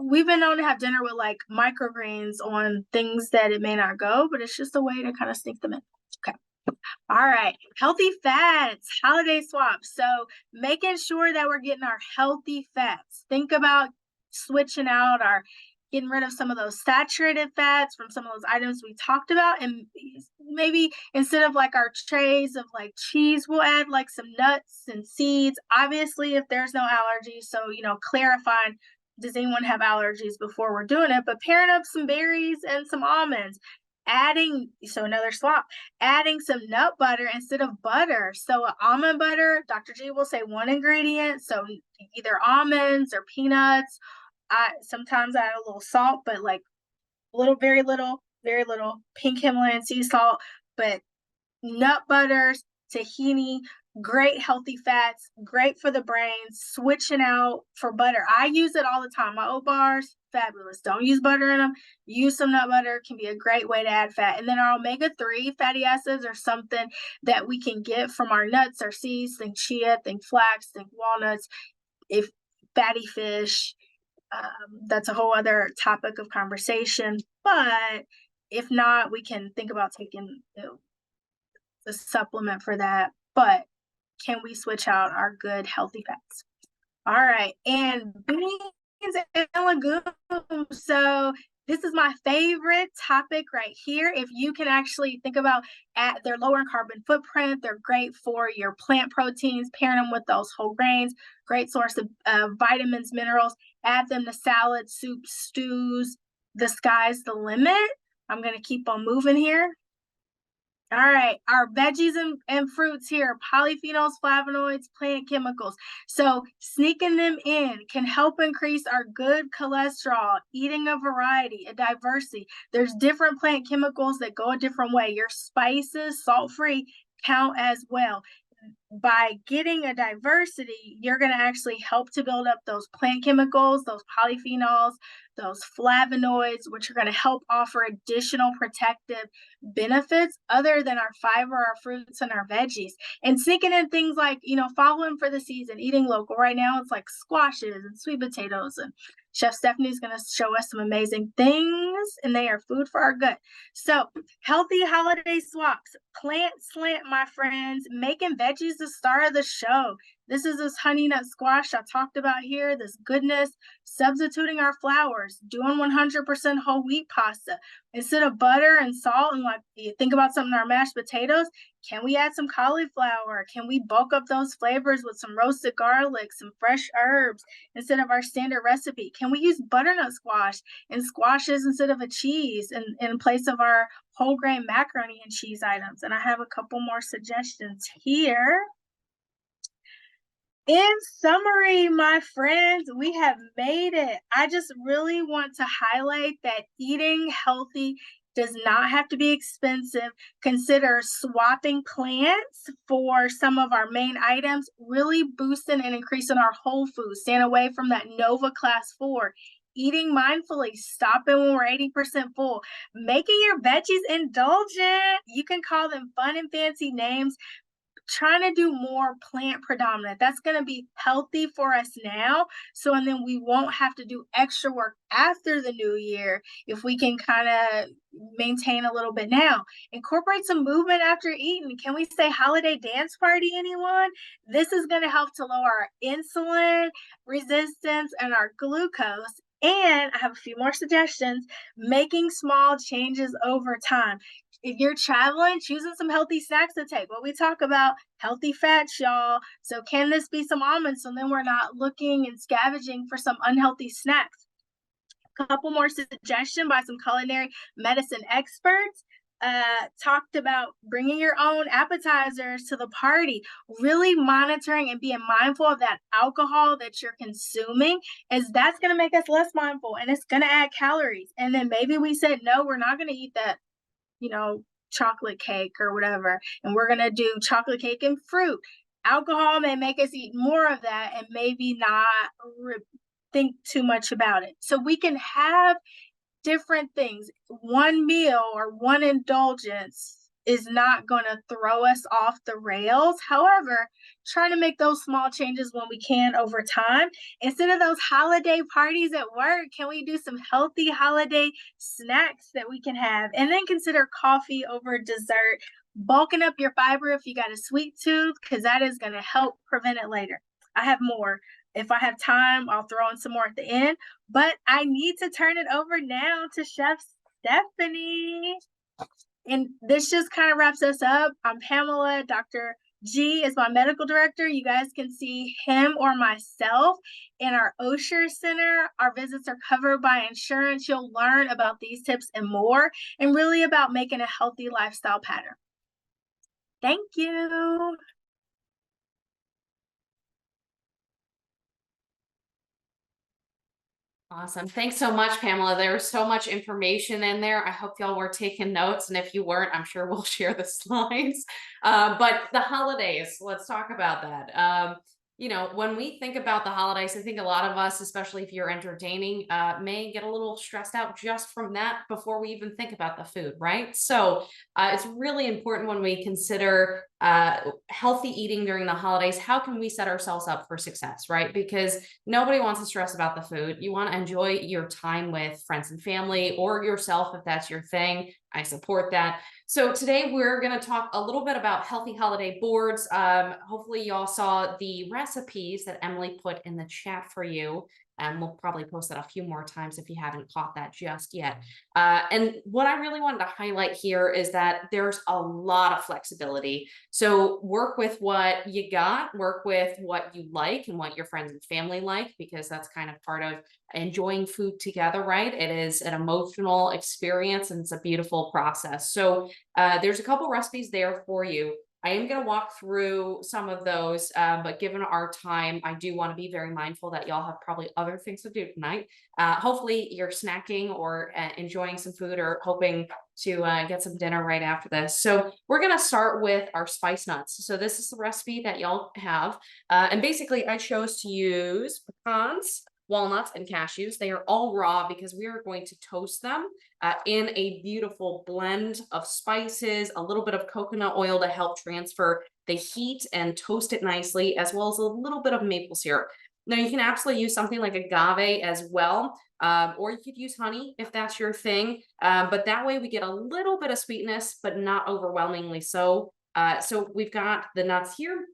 we've been known to have dinner with like microgreens on things that it may not go, but it's just a way to kind of sneak them in. Okay. All right, healthy fats, holiday swaps. So making sure that we're getting our healthy fats. Think about switching out our, getting rid of some of those saturated fats from some of those items we talked about. And maybe instead of like our trays of like cheese, we'll add like some nuts and seeds. Obviously, if there's no allergies, so, clarifying, does anyone have allergies before we're doing it? But pairing up some berries and some almonds. So another swap, adding some nut butter instead of butter. So almond butter, Dr. G will say one ingredient. So either almonds or peanuts. Sometimes I add a little salt, but like very little pink Himalayan sea salt, but nut butters, tahini, great healthy fats, great for the brain. Switching out for butter. I use it all the time. My oat bars, fabulous. Don't use butter in them. Use some nut butter. Can be a great way to add fat. And then our omega-3 fatty acids are something that we can get from our nuts, our seeds. Think chia, think flax, think walnuts, if fatty fish. That's a whole other topic of conversation. But if not, we can think about taking the supplement for that. But can we switch out our good healthy fats? All right, and beans and legumes. So this is my favorite topic right here. If you can actually think about their lower carbon footprint, they're great for your plant proteins, pairing them with those whole grains, great source of vitamins, minerals. Add them to salads, soups, stews. The sky's the limit. I'm going to keep on moving here. All right, our veggies and fruits here, polyphenols, flavonoids, plant chemicals. So sneaking them in can help increase our good cholesterol, eating a variety, a diversity. There's different plant chemicals that go a different way. Your spices, salt-free, count as well. By getting a diversity, you're going to actually help to build up those plant chemicals, those polyphenols, those flavonoids, which are going to help offer additional protective benefits other than our fiber, our fruits, and our veggies. And sneaking in things like, following for the season, eating local. Right now, it's like squashes and sweet potatoes. And Chef Stephanie's going to show us some amazing things, and they are food for our gut. So healthy holiday swaps, plant slant, my friends, making veggies the star of the show. This is this honey nut squash I talked about here, this goodness, substituting our flours, doing 100% whole wheat pasta. Instead of butter and salt, and like you think about something in our mashed potatoes, can we add some cauliflower? Can we bulk up those flavors with some roasted garlic, some fresh herbs instead of our standard recipe? Can we use butternut squash and squashes instead of a cheese in place of our whole grain macaroni and cheese items? And I have a couple more suggestions here. In summary, my friends, we have made it. I just really want to highlight that eating healthy does not have to be expensive. Consider swapping plants for some of our main items, really boosting and increasing our whole foods, staying away from that Nova Class 4. Eating mindfully, stopping when we're 80% full, making your veggies indulgent. You can call them fun and fancy names. trying to do more plant predominant. That's going to be healthy for us now. So, and then we won't have to do extra work after the new year if we can kind of maintain a little bit now. Incorporate some movement after eating. Can we say holiday dance party, anyone? This is going to help to lower our insulin resistance and our glucose. And I have a few more suggestions. Making small changes over time. If you're traveling, choosing some healthy snacks to take. What we talk about, healthy fats, y'all. So can this be some almonds? So then we're not looking and scavenging for some unhealthy snacks. A couple more suggestions by some culinary medicine experts. Talked about bringing your own appetizers to the party, really monitoring and being mindful of that alcohol that you're consuming, as that's going to make us less mindful and it's going to add calories. And then maybe we said, no, we're not going to eat that, chocolate cake or whatever, and we're going to do chocolate cake and fruit. Alcohol may make us eat more of that and maybe not think too much about it. So we can have different things. One meal or one indulgence is not going to throw us off the rails. However, try to make those small changes when we can over time. Instead of those holiday parties at work, can we do some healthy holiday snacks that we can have? And then consider coffee over dessert. Bulking up your fiber if you got a sweet tooth, because that is going to help prevent it later. I have more. If I have time, I'll throw in some more at the end. But I need to turn it over now to Chef Stephanie. And this just kind of wraps us up. I'm Pamela. Dr. G is my medical director. You guys can see him or myself in our Osher Center. Our visits are covered by insurance. You'll learn about these tips and more, and really about making a healthy lifestyle pattern. Thank you. Awesome. Thanks so much, Pamela. There was so much information in there. I hope y'all were taking notes. And if you weren't, I'm sure we'll share the slides. But the holidays, let's talk about that. When we think about the holidays, I think a lot of us, especially if you're entertaining, may get a little stressed out just from that before we even think about the food, right? So it's really important when we consider healthy eating during the holidays. How can we set ourselves up for success, right? Because nobody wants to stress about the food. You want to enjoy your time with friends and family, or yourself if that's your thing. I support that. So today we're going to talk a little bit about healthy holiday boards. Hopefully y'all saw the recipes that Emily put in the chat for you. And we'll probably post that a few more times if you haven't caught that just yet. And what I really wanted to highlight here is that there's a lot of flexibility. So work with what you got, work with what you like and what your friends and family like, because that's kind of part of enjoying food together, right? It is an emotional experience and it's a beautiful process. So there's a couple recipes there for you. I am going to walk through some of those, but given our time, I do want to be very mindful that y'all have probably other things to do tonight. Hopefully you're snacking or enjoying some food, or hoping to get some dinner right after this. So we're going to start with our spice nuts. So this is the recipe that y'all have. And basically I chose to use pecans, walnuts, and cashews. They are all raw because we are going to toast them in a beautiful blend of spices, a little bit of coconut oil to help transfer the heat and toast it nicely, as well as a little bit of maple syrup. Now you can absolutely use something like agave as well, or you could use honey if that's your thing. But that way we get a little bit of sweetness, but not overwhelmingly so. So we've got the nuts here,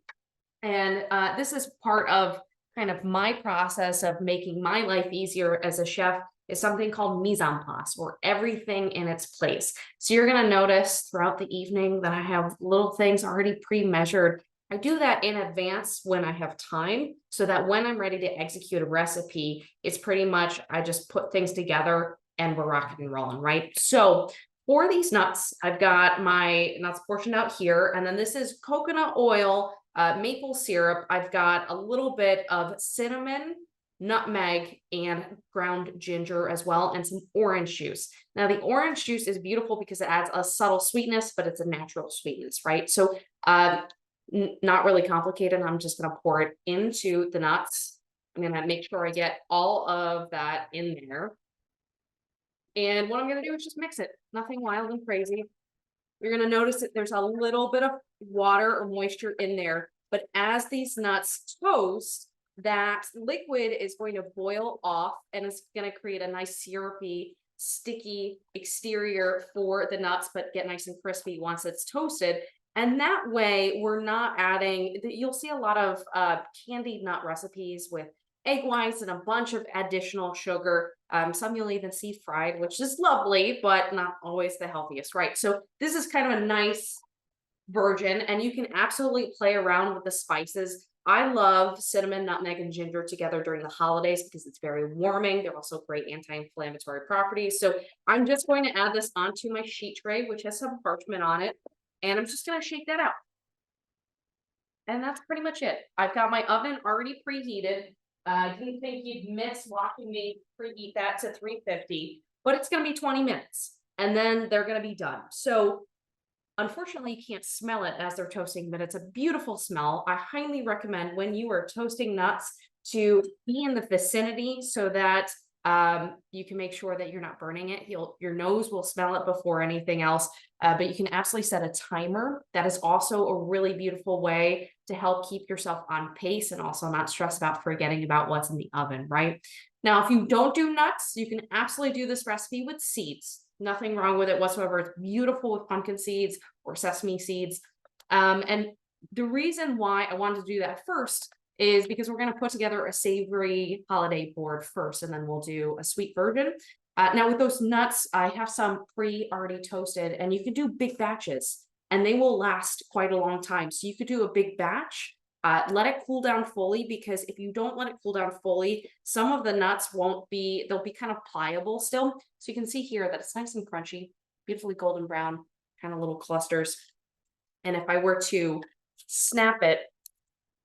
and this is part of kind of my process of making my life easier as a chef, is something called mise en place, or everything in its place. So you're going to notice throughout the evening that I have little things already pre-measured. I do that in advance when I have time, so that when I'm ready to execute a recipe, it's pretty much, I just put things together and we're rocking and rolling, right? So for these nuts, I've got my nuts portioned out here, and then this is coconut oil, maple syrup. I've got a little bit of cinnamon, nutmeg, and ground ginger as well, and some orange juice. Now the orange juice is beautiful because it adds a subtle sweetness, but it's a natural sweetness, right? So not really complicated. I'm just going to pour it into the nuts. I'm going to make sure I get all of that in there. And what I'm going to do is just mix it. Nothing wild and crazy. You're going to notice that there's a little bit of water or moisture in there, but as these nuts toast, that liquid is going to boil off and it's going to create a nice syrupy, sticky exterior for the nuts, but get nice and crispy once it's toasted. And that way we're not adding, you'll see a lot of candied nut recipes with egg whites and a bunch of additional sugar. Some you'll even see fried, which is lovely, but not always the healthiest, right? So this is kind of a nice version, and you can absolutely play around with the spices. I love cinnamon, nutmeg, and ginger together during the holidays because it's very warming. They're also great anti-inflammatory properties. So I'm just going to add this onto my sheet tray, which has some parchment on it, and I'm just going to shake that out. And that's pretty much it. I've got my oven already preheated. I didn't think you'd miss watching me preheat that to 350, but it's going to be 20 minutes and then they're going to be done. So unfortunately, you can't smell it as they're toasting, but it's a beautiful smell. I highly recommend when you are toasting nuts to be in the vicinity so that you can make sure that you're not burning it. Your nose will smell it before anything else, but you can absolutely set a timer. That is also a really beautiful way to help keep yourself on pace and also not stress about forgetting about what's in the oven, right? Now, if you don't do nuts, you can absolutely do this recipe with seeds. Nothing wrong with it whatsoever. It's beautiful with pumpkin seeds or sesame seeds. And the reason why I wanted to do that first is because we're going to put together a savory holiday board first, and then we'll do a sweet version. Now with those nuts, I have some already toasted, and you can do big batches and they will last quite a long time. So you could do a big batch, let it cool down fully, because if you don't let it cool down fully, some of the nuts they'll be kind of pliable still. So you can see here that it's nice and crunchy, beautifully golden brown, kind of little clusters. And if I were to snap it,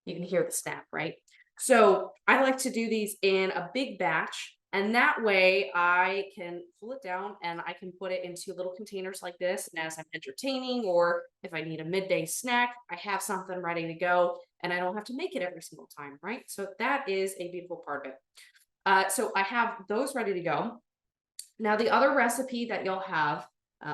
you can hear the snap, right? So I like to do these in a big batch, and that way I can pull it down and I can put it into little containers like this. And as I'm entertaining, or if I need a midday snack, I have something ready to go and I don't have to make it every single time, right? So that is a beautiful part of it. So I have those ready to go. Now, the other recipe that you'll have,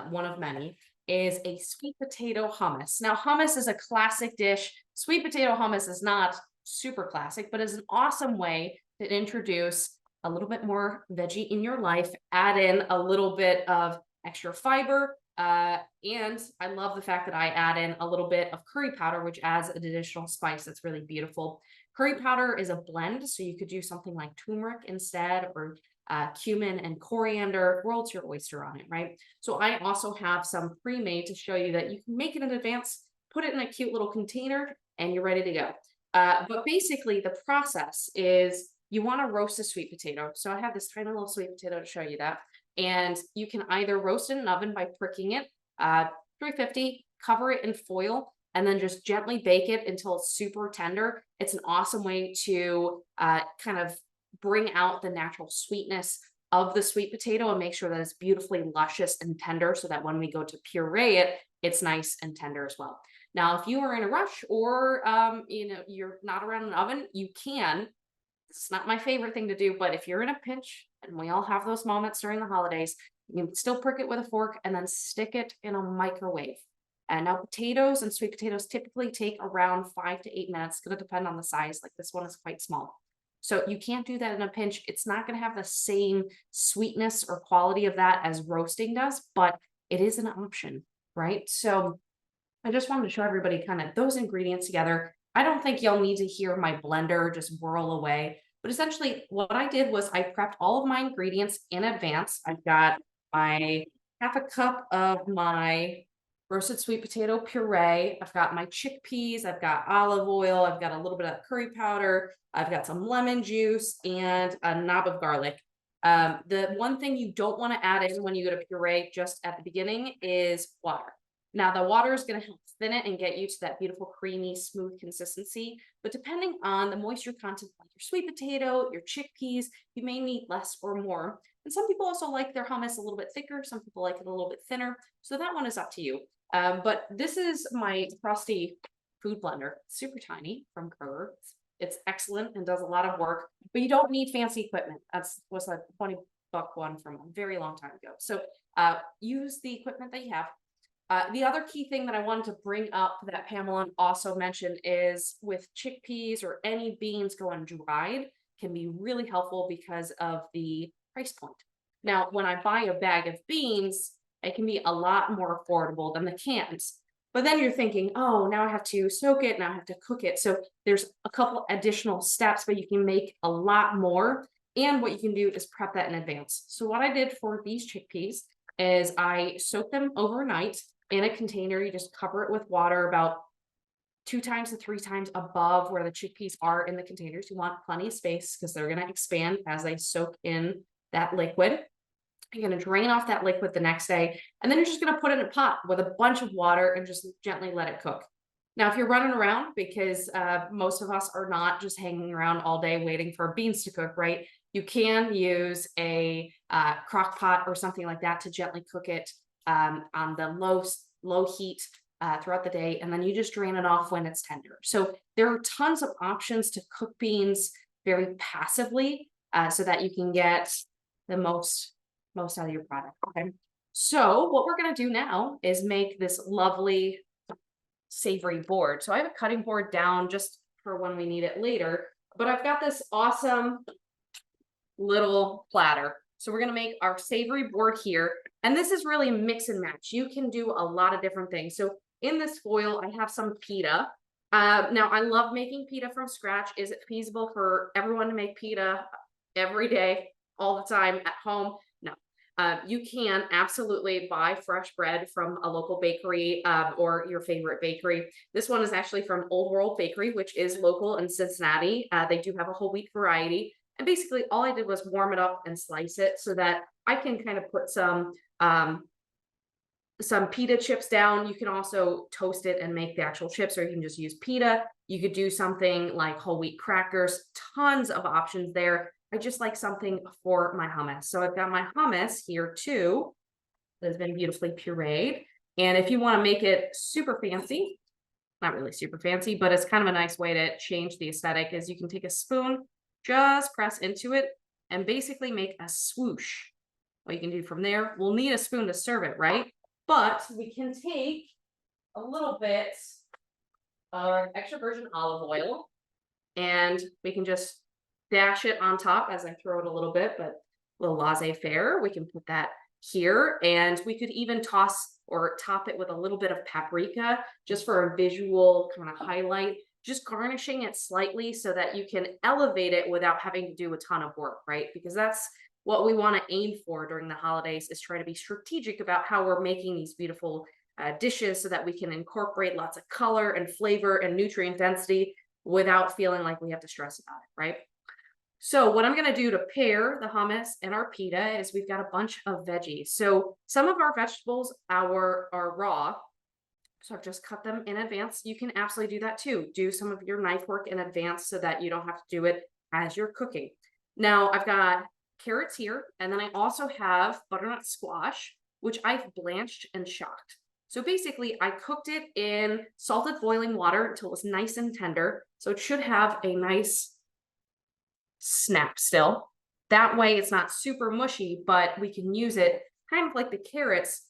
one of many, is a sweet potato hummus. Now, hummus is a classic dish. Sweet potato hummus is not super classic, but is an awesome way to introduce a little bit more veggie in your life, add in a little bit of extra fiber, and I love the fact that I add in a little bit of curry powder, which adds an additional spice that's really beautiful. Curry powder is a blend, so you could do something like turmeric instead, or cumin and coriander. World's your oyster on it, right? So I also have some pre-made to show you that you can make it in advance, put it in a cute little container, and you're ready to go. But basically, the process is you want to roast a sweet potato. So I have this tiny little sweet potato to show you that. And you can either roast in an oven by pricking it, 350, cover it in foil, and then just gently bake it until it's super tender. It's an awesome way to kind of bring out the natural sweetness of the sweet potato and make sure that it's beautifully luscious and tender, so that when we go to puree it, it's nice and tender as well. Now, if you are in a rush, or you're not around an oven, you can. It's not my favorite thing to do, but if you're in a pinch, and we all have those moments during the holidays, you can still prick it with a fork and then stick it in a microwave. And now potatoes and sweet potatoes typically take around 5 to 8 minutes. It's going to depend on the size. Like this one is quite small. So you can't do that in a pinch. It's not going to have the same sweetness or quality of that as roasting does, but it is an option, right? So I just wanted to show everybody kind of those ingredients together. I don't think you'll need to hear my blender just whirl away, but essentially what I did was I prepped all of my ingredients in advance. I've got my half a cup of my roasted sweet potato puree. I've got my chickpeas. I've got olive oil. I've got a little bit of curry powder. I've got some lemon juice and a knob of garlic. The one thing you don't want to add in when you go to puree just at the beginning is water. Now, the water is going to help thin it and get you to that beautiful, creamy, smooth consistency. But depending on the moisture content of your sweet potato, your chickpeas, you may need less or more. And some people also like their hummus a little bit thicker. Some people like it a little bit thinner. So that one is up to you. But this is my trusty food blender. It's super tiny from Kroger. It's excellent and does a lot of work, but you don't need fancy equipment. Was a $20 one from a very long time ago. So use the equipment that you have. The other key thing that I wanted to bring up that Pamela also mentioned is with chickpeas or any beans going dried can be really helpful because of the price point. Now, when I buy a bag of beans, it can be a lot more affordable than the cans. But then you're thinking, oh, now I have to soak it, now I have to cook it. So there's a couple additional steps, but you can make a lot more. And what you can do is prep that in advance. So what I did for these chickpeas is I soaked them overnight in a container. You just cover it with water about 2 times to 3 times above where the chickpeas are in the containers. You want plenty of space because they're going to expand as they soak in that liquid. You're going to drain off that liquid the next day, and then you're just going to put it in a pot with a bunch of water and just gently let it cook. Now, if you're running around, because most of us are not just hanging around all day waiting for beans to cook, right? You can use a crock pot or something like that to gently cook it on the low heat throughout the day, and then you just drain it off when it's tender. So there are tons of options to cook beans very passively so that you can get the most out of your product. Okay. So what we're going to do now is make this lovely savory board. So I have a cutting board down just for when we need it later, but I've got this awesome little platter. So we're going to make our savory board here. And this is really mix and match. You can do a lot of different things. So in this foil, I have some pita. Now I love making pita from scratch. Is it feasible for everyone to make pita every day, all the time at home? No. You can absolutely buy fresh bread from a local bakery or your favorite bakery. This one is actually from Old World Bakery, which is local in Cincinnati. They do have a whole wheat variety. And basically all I did was warm it up and slice it so that I can kind of put some pita chips down. You can also toast it and make the actual chips, or you can just use pita. You could do something like whole wheat crackers, tons of options there. I just like something for my hummus. So I've got my hummus here too, that's been beautifully pureed. And if you want to make it super fancy, not really super fancy, but it's kind of a nice way to change the aesthetic, is you can take a spoon, just press into it, and basically make a swoosh. What you can do from there, we'll need a spoon to serve it, right? But we can take a little bit of extra virgin olive oil, and we can just dash it on top as I throw it a little bit, but a little laissez-faire. We can put that here, and we could even toss or top it with a little bit of paprika just for a visual kind of highlight, just garnishing it slightly so that you can elevate it without having to do a ton of work, right? Because that's what we want to aim for during the holidays, is try to be strategic about how we're making these beautiful dishes so that we can incorporate lots of color and flavor and nutrient density without feeling like we have to stress about it, right? So what I'm going to do to pair the hummus and our pita is we've got a bunch of veggies. So some of our vegetables are raw, so I've just cut them in advance. You can absolutely do that too. Do some of your knife work in advance so that you don't have to do it as you're cooking. Now I've got carrots here, and then I also have butternut squash, which I've blanched and shocked. So basically I cooked it in salted boiling water until it was nice and tender. So it should have a nice snap still. That way it's not super mushy, but we can use it kind of like the carrots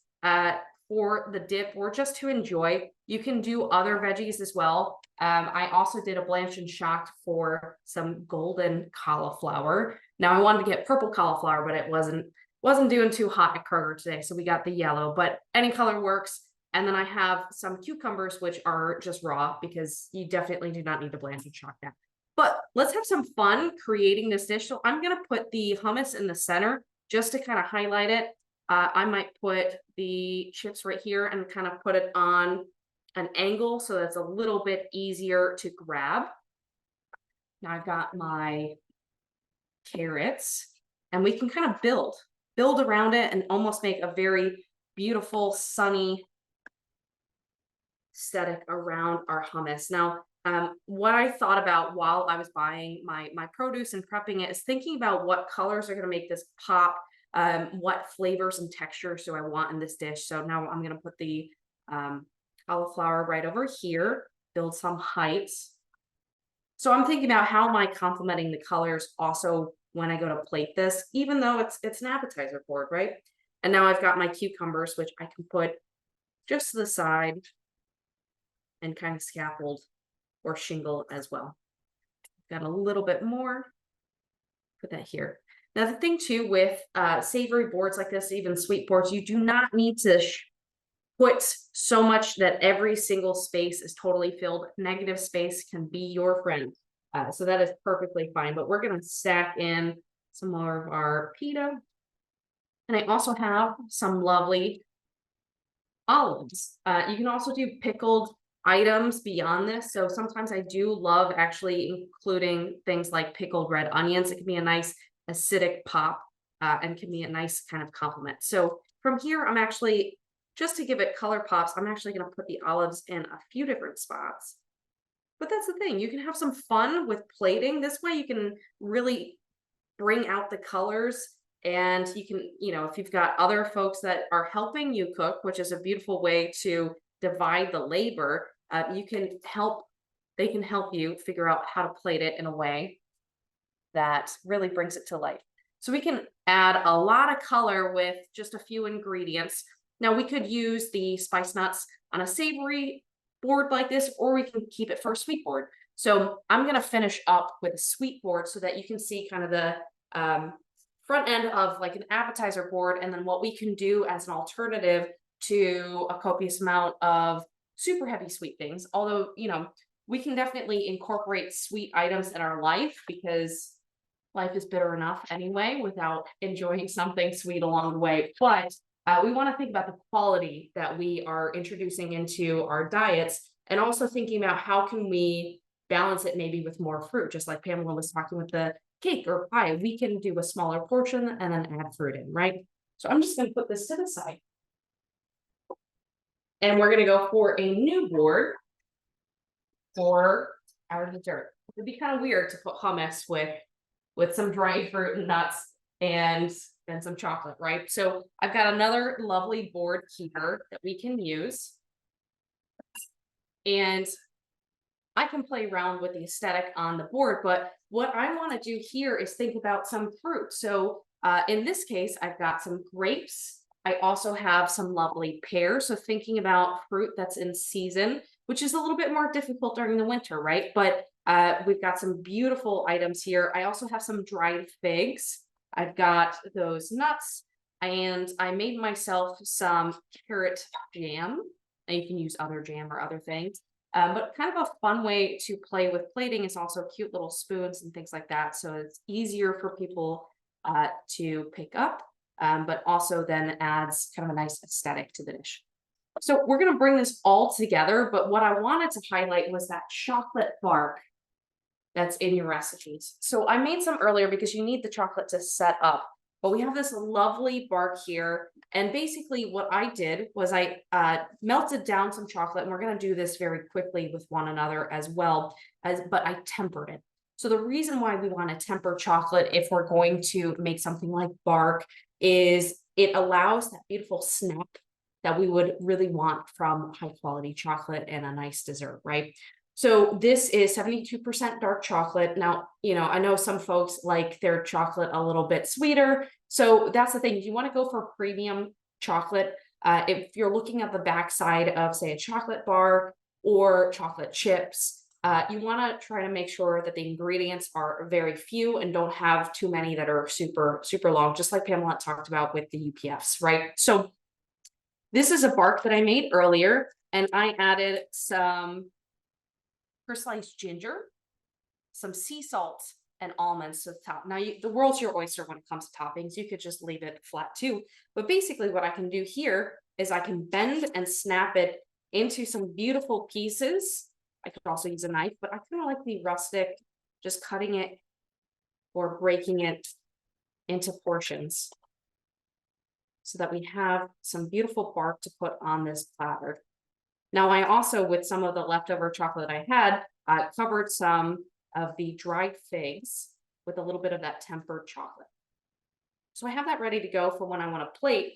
for the dip or just to enjoy. You can do other veggies as well. I also did a blanched and shocked for some golden cauliflower. Now I wanted to get purple cauliflower, but it wasn't doing too hot at Kroger today, so we got the yellow, but any color works. And then I have some cucumbers, which are just raw because you definitely do not need to blanch and shock that. But let's have some fun creating this dish. So I'm going to put the hummus in the center just to kind of highlight it. I might put the chips right here and kind of put it on an angle so that's a little bit easier to grab. Now I've got my carrots, and we can kind of build around it and almost make a very beautiful, sunny aesthetic around our hummus. Now, what I thought about while I was buying my produce and prepping it is thinking about what colors are going to make this pop, what flavors and textures do I want in this dish. So now I'm going to put the cauliflower right over here, build some heights. So I'm thinking about how am I complementing the colors also when I go to plate this, even though it's an appetizer board, right? And now I've got my cucumbers, which I can put just to the side and kind of scaffold or shingle as well. Got a little bit more, put that here. Now the thing too with savory boards like this, even sweet boards, you do not need to put so much that every single space is totally filled. Negative space can be your friend. So that is perfectly fine, but we're gonna stack in some more of our pita. And I also have some lovely olives. You can also do pickled items beyond this. So sometimes I do love actually including things like pickled red onions. It can be a nice acidic pop and can be a nice kind of complement. So from here, I'm actually, just to give it color pops, I'm actually going to put the olives in a few different spots. But that's the thing, you can have some fun with plating. This way you can really bring out the colors, and you can, if you've got other folks that are helping you cook, which is a beautiful way to divide the labor, they can help you figure out how to plate it in a way that really brings it to life. So we can add a lot of color with just a few ingredients. Now we could use the spice nuts on a savory board like this, or we can keep it for a sweet board. So I'm going to finish up with a sweet board so that you can see kind of the front end of like an appetizer board, and then what we can do as an alternative to a copious amount of super heavy sweet things. Although, we can definitely incorporate sweet items in our life because life is bitter enough anyway without enjoying something sweet along the way. But we want to think about the quality that we are introducing into our diets, and also thinking about how can we balance it maybe with more fruit, just like Pamela was talking with the cake or pie. We can do a smaller portion and then add fruit in, right? So I'm just going to put this to the side. And we're going to go for a new board for our dessert. It'd be kind of weird to put hummus with some dried fruit and nuts and some chocolate, right? So I've got another lovely board here that we can use. And I can play around with the aesthetic on the board, but what I want to do here is think about some fruit. So in this case, I've got some grapes. I also have some lovely pears. So thinking about fruit that's in season, which is a little bit more difficult during the winter, right? But we've got some beautiful items here. I also have some dried figs. I've got those nuts, and I made myself some carrot jam. And you can use other jam or other things. But kind of a fun way to play with plating is also cute little spoons and things like that. So it's easier for people to pick up, but also then adds kind of a nice aesthetic to the dish. So we're going to bring this all together, but what I wanted to highlight was that chocolate bark that's in your recipes. So I made some earlier because you need the chocolate to set up, but we have this lovely bark here. And basically what I did was I melted down some chocolate, and we're going to do this very quickly with one another as well, but I tempered it. So the reason why we want to temper chocolate if we're going to make something like bark is it allows that beautiful snap that we would really want from high quality chocolate and a nice dessert, right? So this is 72% dark chocolate. Now, I know some folks like their chocolate a little bit sweeter. So that's the thing. If you want to go for premium chocolate, if you're looking at the backside of, say, a chocolate bar or chocolate chips, you want to try to make sure that the ingredients are very few and don't have too many that are super, super long, just like Pamela talked about with the UPFs, right? So this is a bark that I made earlier, and I added some sliced ginger, some sea salt, and almonds to the top. Now, the world's your oyster when it comes to toppings. You could just leave it flat too. But basically what I can do here is I can bend and snap it into some beautiful pieces. I could also use a knife, but I kind of like the rustic, just cutting it or breaking it into portions so that we have some beautiful bark to put on this platter. Now, I also, with some of the leftover chocolate I had, covered some of the dried figs with a little bit of that tempered chocolate. So I have that ready to go for when I want to plate.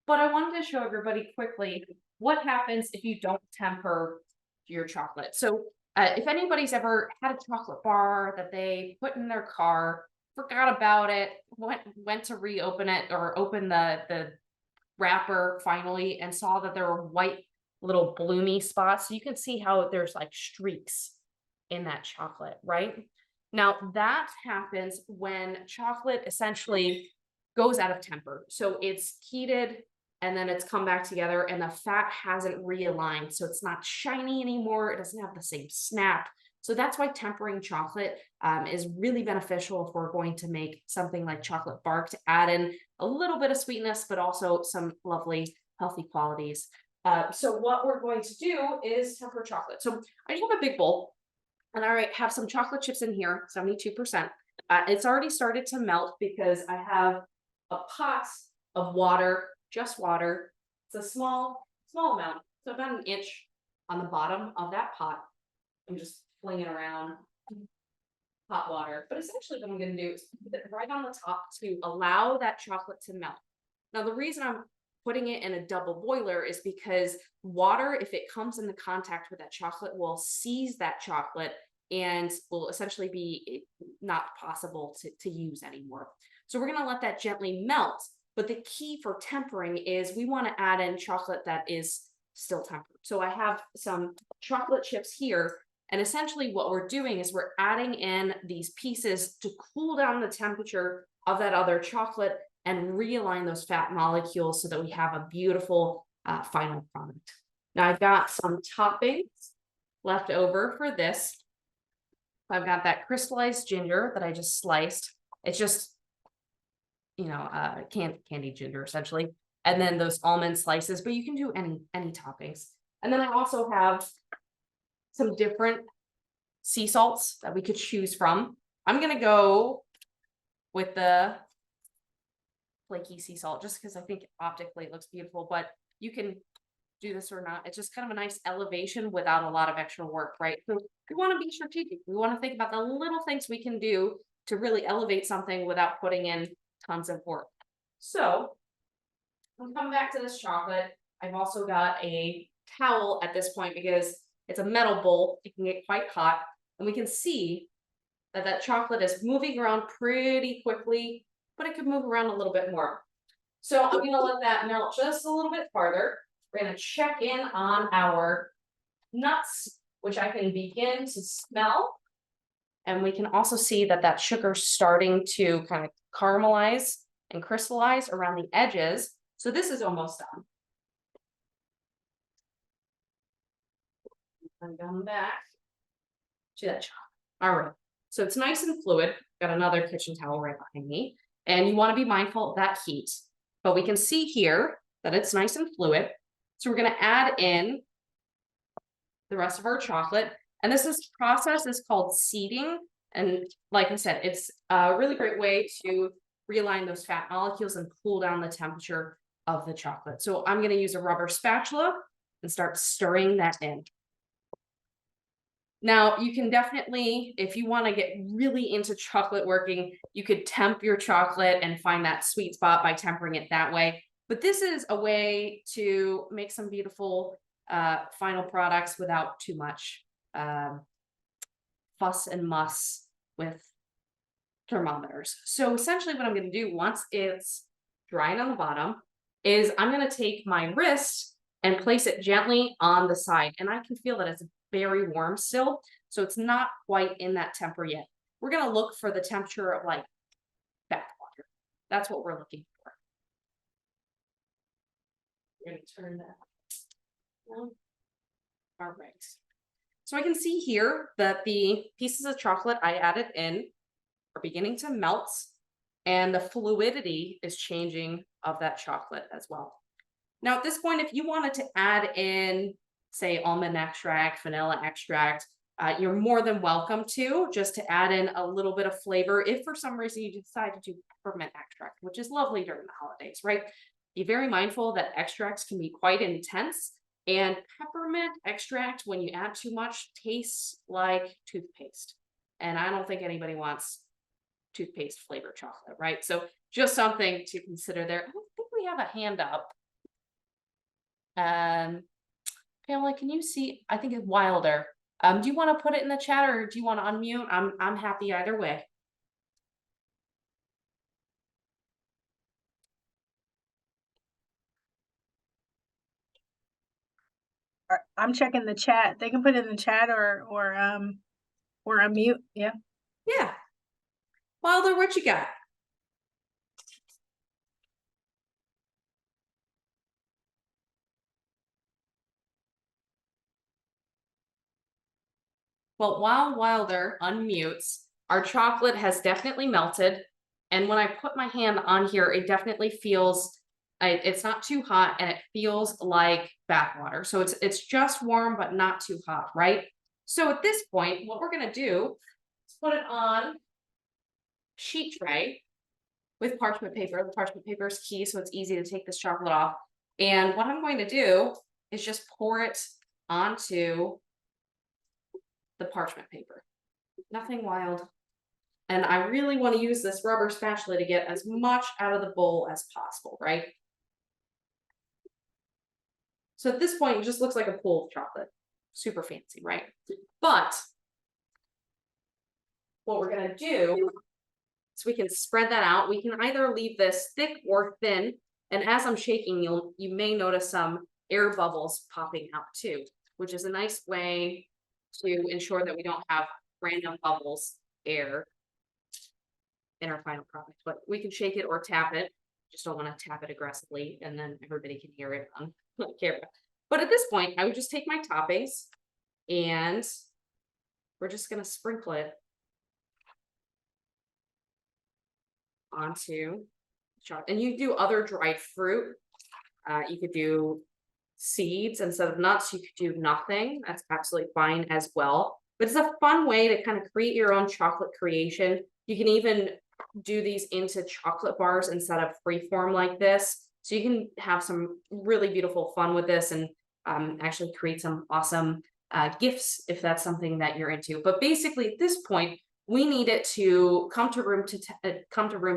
But I wanted to show everybody quickly what happens if you don't temper your chocolate. So if anybody's ever had a chocolate bar that they put in their car, forgot about it, went to reopen it or open the wrapper finally and saw that there were white little bloomy spots. So you can see how there's like streaks in that chocolate, right? Now that happens when chocolate essentially goes out of temper. So it's heated and then it's come back together and the fat hasn't realigned. So it's not shiny anymore. It doesn't have the same snap. So that's why tempering chocolate is really beneficial if we're going to make something like chocolate bark, to add in a little bit of sweetness, but also some lovely healthy qualities. So what we're going to do is temper chocolate. So I just have a big bowl and I have some chocolate chips in here, 72%. It's already started to melt because I have a pot of water, just water. It's a small amount, so about an inch on the bottom of that pot. I'm just flinging around hot water, but essentially what I'm going to do is put it right on the top to allow that chocolate to melt. Now, the reason I'm putting it in a double boiler is because water, if it comes into contact with that chocolate, will seize that chocolate and will essentially be not possible to use anymore. So we're going to let that gently melt. But the key for tempering is we want to add in chocolate that is still tempered. So I have some chocolate chips here. And essentially what we're doing is we're adding in these pieces to cool down the temperature of that other chocolate and realign those fat molecules so that we have a beautiful final product. Now I've got some toppings left over for this. I've got that crystallized ginger that I just sliced. It's just, candied ginger essentially. And then those almond slices, but you can do any toppings. And then I also have some different sea salts that we could choose from. I'm gonna go with the flaky sea salt just because I think optically it looks beautiful, but you can do this or not. It's just kind of a nice elevation without a lot of extra work, right? So we want to be strategic. We want to think about the little things we can do to really elevate something without putting in tons of work. So we'll come back to this chocolate. I've also got a towel at this point because it's a metal bowl. It can get quite hot. And we can see that that chocolate is moving around pretty quickly, but it could move around a little bit more. So I'm going to let that melt just a little bit farther. We're going to check in on our nuts, which I can begin to smell. And we can also see that that sugar's starting to kind of caramelize and crystallize around the edges. So this is almost done. And come back to that chocolate. All right. So it's nice and fluid. Got another kitchen towel right behind me. And you want to be mindful of that heat. But we can see here that it's nice and fluid. So we're going to add in the rest of our chocolate. And this process is called seeding. And like I said, it's a really great way to realign those fat molecules and cool down the temperature of the chocolate. So I'm going to use a rubber spatula and start stirring that in. Now, you can definitely, if you want to get really into chocolate working, you could temp your chocolate and find that sweet spot by tempering it that way. But this is a way to make some beautiful final products without too much fuss and muss with thermometers. So essentially what I'm going to do once it's drying on the bottom is I'm going to take my wrist and place it gently on the side. And I can feel that it's very warm still. So it's not quite in that temper yet. We're going to look for the temperature of like bath water. That's what we're looking for. We're going to turn that on. All right. So I can see here that the pieces of chocolate I added in are beginning to melt and the fluidity is changing of that chocolate as well. Now at this point, if you wanted to add in, say, almond extract, vanilla extract, you're more than welcome to, just to add in a little bit of flavor if for some reason you decide to do peppermint extract, which is lovely during the holidays, right? Be very mindful that extracts can be quite intense, and peppermint extract, when you add too much, tastes like toothpaste. And I don't think anybody wants toothpaste flavored chocolate, right? So just something to consider there. I don't think we have a hand up. Pamela, can you see? I think it's Wilder. Do you want to put it in the chat or do you want to unmute? I'm happy either way. I'm checking the chat. They can put it in the chat or unmute. Yeah. Yeah. Wilder, what you got? Well, while Wilder unmutes, our chocolate has definitely melted. And when I put my hand on here, it definitely feels, it's not too hot and it feels like bath water. So it's just warm, but not too hot, right? So at this point, what we're gonna do is put it on sheet tray with parchment paper. The parchment paper is key, so it's easy to take this chocolate off. And what I'm going to do is just pour it onto the parchment paper. Nothing wild. And I really want to use this rubber spatula to get as much out of the bowl as possible, right? So at this point, it just looks like a pool of chocolate. Super fancy, right? But what we're going to do is we can spread that out. We can either leave this thick or thin. And as I'm shaking, you may notice some air bubbles popping out too, which is a nice way to ensure that we don't have random bubbles, air in our final product. But we can shake it or tap it. Just don't want to tap it aggressively, and then everybody can hear it on camera. But at this point, I would just take my toppings and we're just going to sprinkle it onto chocolate. And you do other dried fruit. You could do seeds instead of nuts. You could do nothing. That's absolutely fine as well. But it's a fun way to kind of create your own chocolate creation. You can even do these into chocolate bars instead of freeform like this. So you can have some really beautiful fun with this and actually create some awesome gifts if that's something that you're into. But basically at this point, we need it to come to room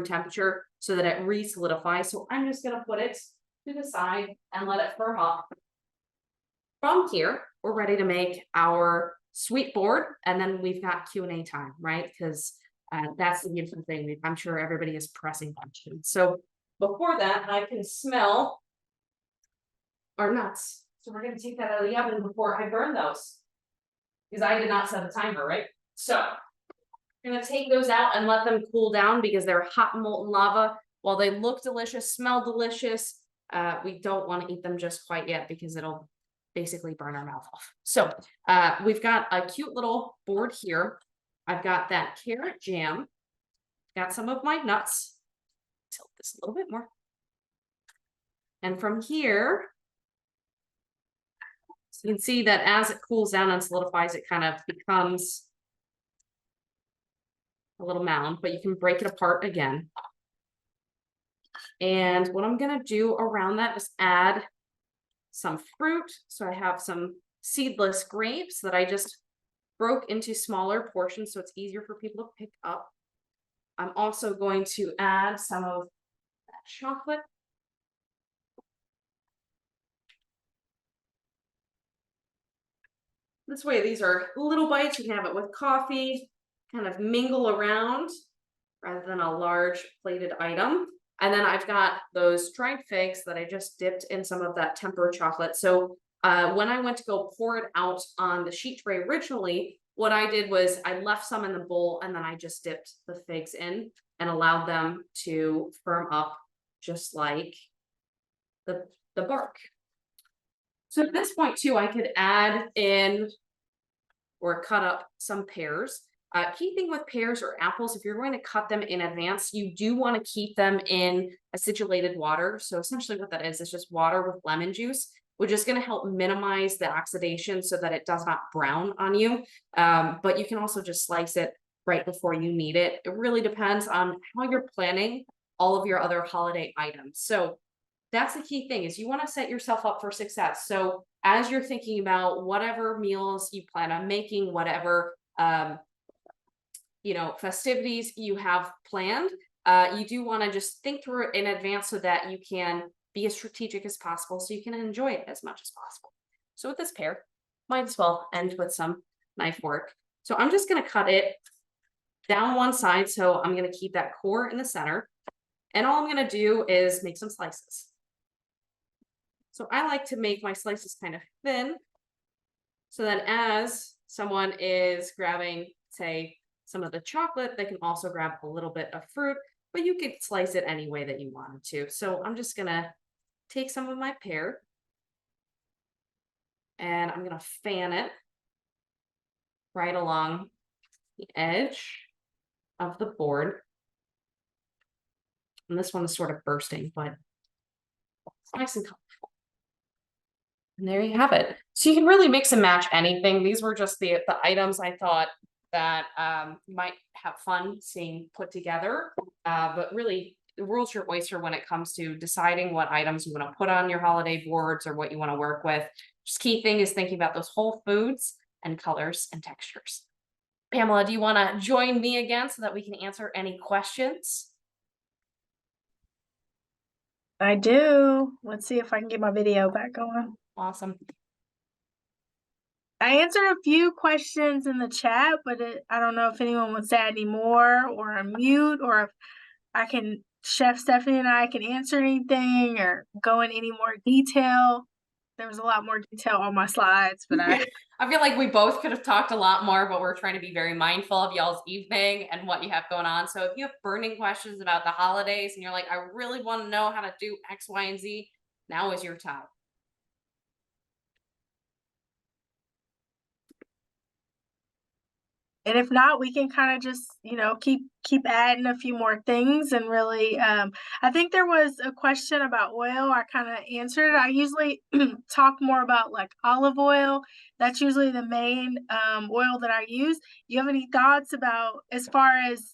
temperature so that it re-solidifies. So I'm just going to put it to the side and let it firm up. From here, we're ready to make our sweet board, and then we've got Q&A time, right? Because that's the beautiful thing. I'm sure everybody is pressing questions. So before that, I can smell our nuts. So we're going to take that out of the oven before I burn those, because I did not set a timer, right? So I'm going to take those out and let them cool down because they're hot molten lava. While they look delicious, smell delicious, we don't want to eat them just quite yet because it'll basically burn our mouth off. So we've got a cute little board here. I've got that carrot jam, got some of my nuts. Tilt this a little bit more. And from here, so you can see that as it cools down and solidifies, it kind of becomes a little mound, but you can break it apart again. And what I'm going to do around that is add some fruit. So I have some seedless grapes that I just broke into smaller portions so it's easier for people to pick up. I'm also going to add some of that chocolate. This way, these are little bites. You can have it with coffee, kind of mingle around rather than a large plated item. And then I've got those dried figs that I just dipped in some of that tempera chocolate. So when I went to go pour it out on the sheet tray originally, what I did was I left some in the bowl and then I just dipped the figs in and allowed them to firm up just like the bark. So at this point too, I could add in or cut up some pears. Key thing with pears or apples, if you're going to cut them in advance, you do want to keep them in acidulated water. So essentially what that is just water with lemon juice, which is going to help minimize the oxidation so that it does not brown on you. But you can also just slice it right before you need it. It really depends on how you're planning all of your other holiday items. So that's the key thing is you want to set yourself up for success. So as you're thinking about whatever meals you plan on making, whatever festivities you have planned, you do want to just think through it in advance so that you can be as strategic as possible so you can enjoy it as much as possible. So with this pear, might as well end with some knife work. So I'm just going to cut it down one side. So I'm going to keep that core in the center. And all I'm going to do is make some slices. So I like to make my slices kind of thin So then as someone is grabbing, say, some of the chocolate, they can also grab a little bit of fruit, but you could slice it any way that you wanted to. So I'm just gonna take some of my pear and I'm gonna fan it right along the edge of the board. And this one is sort of bursting, but it's nice and colorful. And there you have it. So you can really mix and match anything. These were just the items I thought that you might have fun seeing put together. But really, the world's your oyster when it comes to deciding what items you want to put on your holiday boards or what you want to work with. Just key thing is thinking about those whole foods and colors and textures. Pamela, do you want to join me again so that we can answer any questions? I do. Let's see if I can get my video back on. Awesome. I answered a few questions in the chat, but I don't know if anyone wants to add any more or unmute, or if I can, Chef Stephanie and I can answer anything or go in any more detail. There was a lot more detail on my slides, but I feel like we both could have talked a lot more, but we're trying to be very mindful of y'all's evening and what you have going on. So if you have burning questions about the holidays and you're like, I really want to know how to do X, Y, and Z, now is your time. And if not, we can kind of just, keep adding a few more things. And really, I think there was a question about oil. I kind of answered it. I usually talk more about like olive oil. That's usually the main oil that I use. You have any thoughts about as far as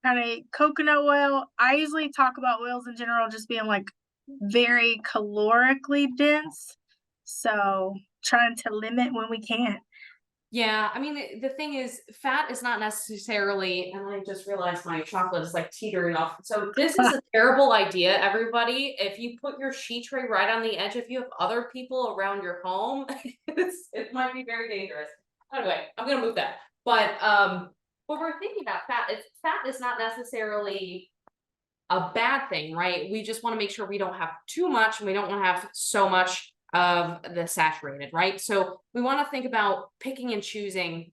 kind of coconut oil? I usually talk about oils in general just being like very calorically dense. So trying to limit when we can. Yeah, I mean, the thing is, fat is not necessarily, and I just realized my chocolate is like teetering off. So this is a terrible idea, everybody. If you put your sheet tray right on the edge, if you have other people around your home, it might be very dangerous. Anyway, I'm gonna move that. But when we're thinking about fat is not necessarily a bad thing, right? We just want to make sure we don't have too much and we don't want to have so much of the saturated, right? So we want to think about picking and choosing